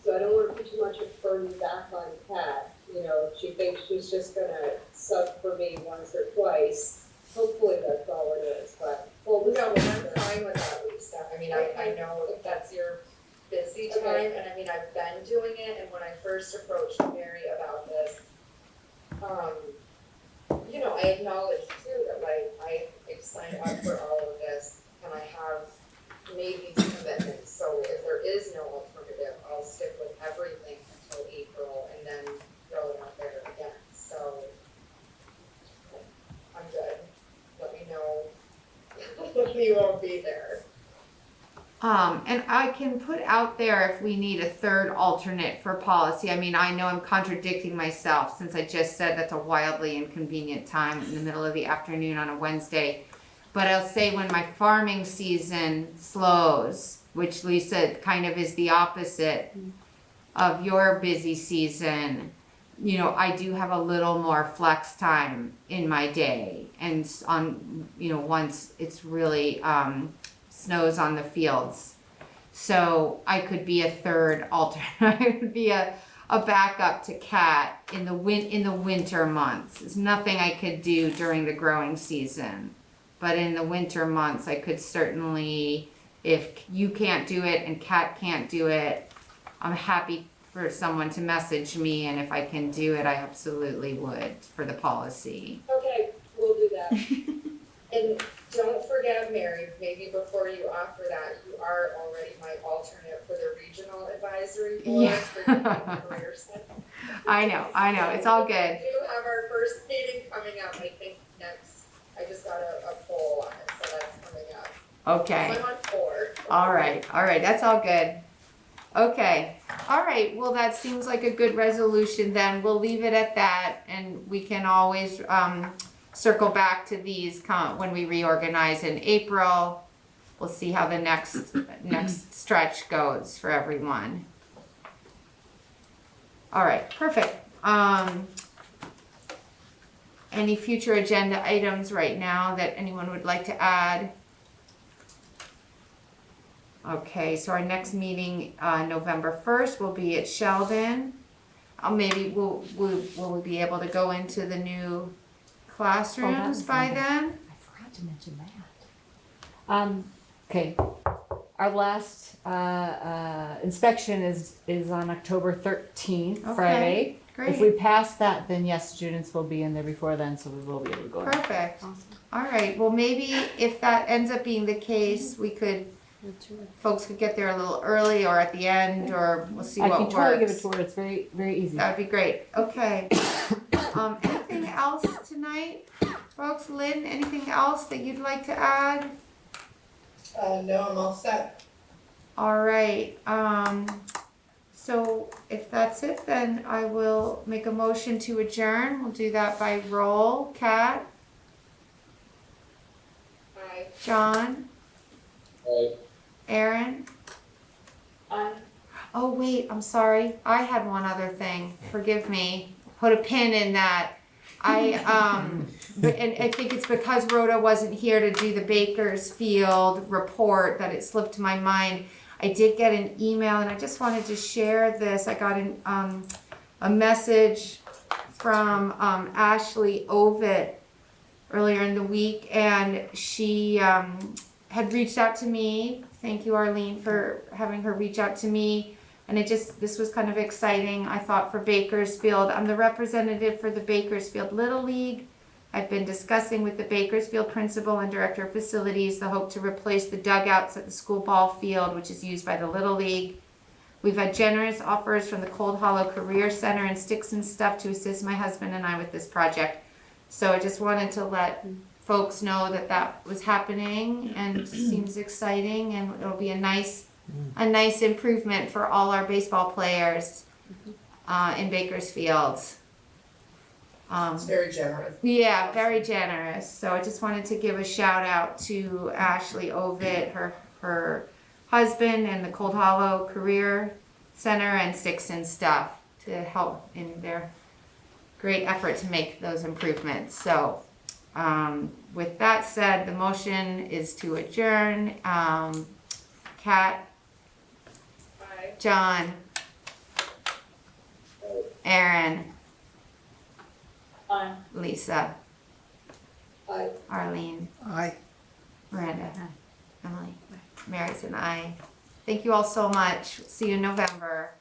so I don't want to put too much of burden back on Kat. You know, she thinks she's just gonna sub for me once or twice. Hopefully that's all it is, but, well, No, I'm fine with that, Lisa. I mean, I know if that's your busy time, Okay. and I mean, I've been doing it, and when I first approached Mary about this, you know, I acknowledge too that like, I signed up for all of this, and I have made these commitments, so if there is no alternative, I'll stick with everything until April, and then throw it out there again, so I'm good. Let me know when you won't be there. And I can put out there if we need a third alternate for policy. I mean, I know I'm contradicting myself since I just said that's a wildly inconvenient time in the middle of the afternoon on a Wednesday. But I'll say when my farming season slows, which Lisa kind of is the opposite of your busy season, you know, I do have a little more flex time in my day. And on, you know, once it's really, snows on the fields. So I could be a third alternate. I could be a backup to Kat in the winter months. There's nothing I could do during the growing season. But in the winter months, I could certainly, if you can't do it and Kat can't do it, I'm happy for someone to message me, and if I can do it, I absolutely would for the policy. okay, we'll do that. And don't forget, Mary, maybe before you offer that, you are already my alternate for the regional advisory board Yeah. for the career center. I know, it's all good. We do have our first meeting coming up, I think next, I just got a poll on it, so that's coming up. Okay. I'm on 4. All right, that's all good. Okay, all right, well, that seems like a good resolution then. We'll leave it at that, and we can always circle back to these when we reorganize in April. We'll see how the next stretch goes for everyone. All right, perfect. Any future agenda items right now that anyone would like to add? Okay, so our next meeting, November 1st, will be at Sheldon. Maybe will we be able to go into the new classrooms by then? I forgot to mention that. Okay, our last inspection is on October 13th, Okay, Friday. great. If we pass that, then yes, students will be in there before then, so we will be able to go in. Perfect. Awesome. All right, well, maybe if that ends up being the case, folks could get there a little early or at the end, or we'll see I what can works. totally give it to her, it's very, very easy. That'd be great. Okay. Anything else tonight, folks? Lynn, anything else that you'd like to add? No, I'm all set. All right. So if that's it, then I will make a motion to adjourn. We'll do that by roll. Kat, Bye. John, Aye. Aaron. Oh, wait, I'm sorry. I had one other thing. Forgive me. Put a pin in that. And I think it's because Rhoda wasn't here to do the Bakersfield report that it slipped my mind. I did get an email, and I just wanted to share this. I got a message from Ashley Ovitt earlier in the week, and she had reached out to me. Thank you, Arlene, for having her reach out to me. And this was kind of exciting, I thought, for Bakersfield. I'm the representative for the Bakersfield Little League. I've been discussing with the Bakersfield principal and director of facilities the hope to replace the dugouts at the school ball field, which is used by the Little League. We've had generous offers from the Cold Hollow Career Center and Sticks and Stuff to assist my husband and I with this project. So I just wanted to let folks know that was happening, and it seems exciting, and it'll be a nice improvement for all our baseball players in Bakersfield. It's very generous. Yeah, very generous. So I just wanted to give a shout out to Ashley Ovitt, her husband, and the Cold Hollow Career Center and Sticks and Stuff to help in their great effort to make those improvements. So, with that said, the motion is to adjourn. Kat, Aye. John, Aaron, Lisa, Aye. Arlene, Aye. Miranda, Emily, Mary's an aye. Thank you all so much. See you in November.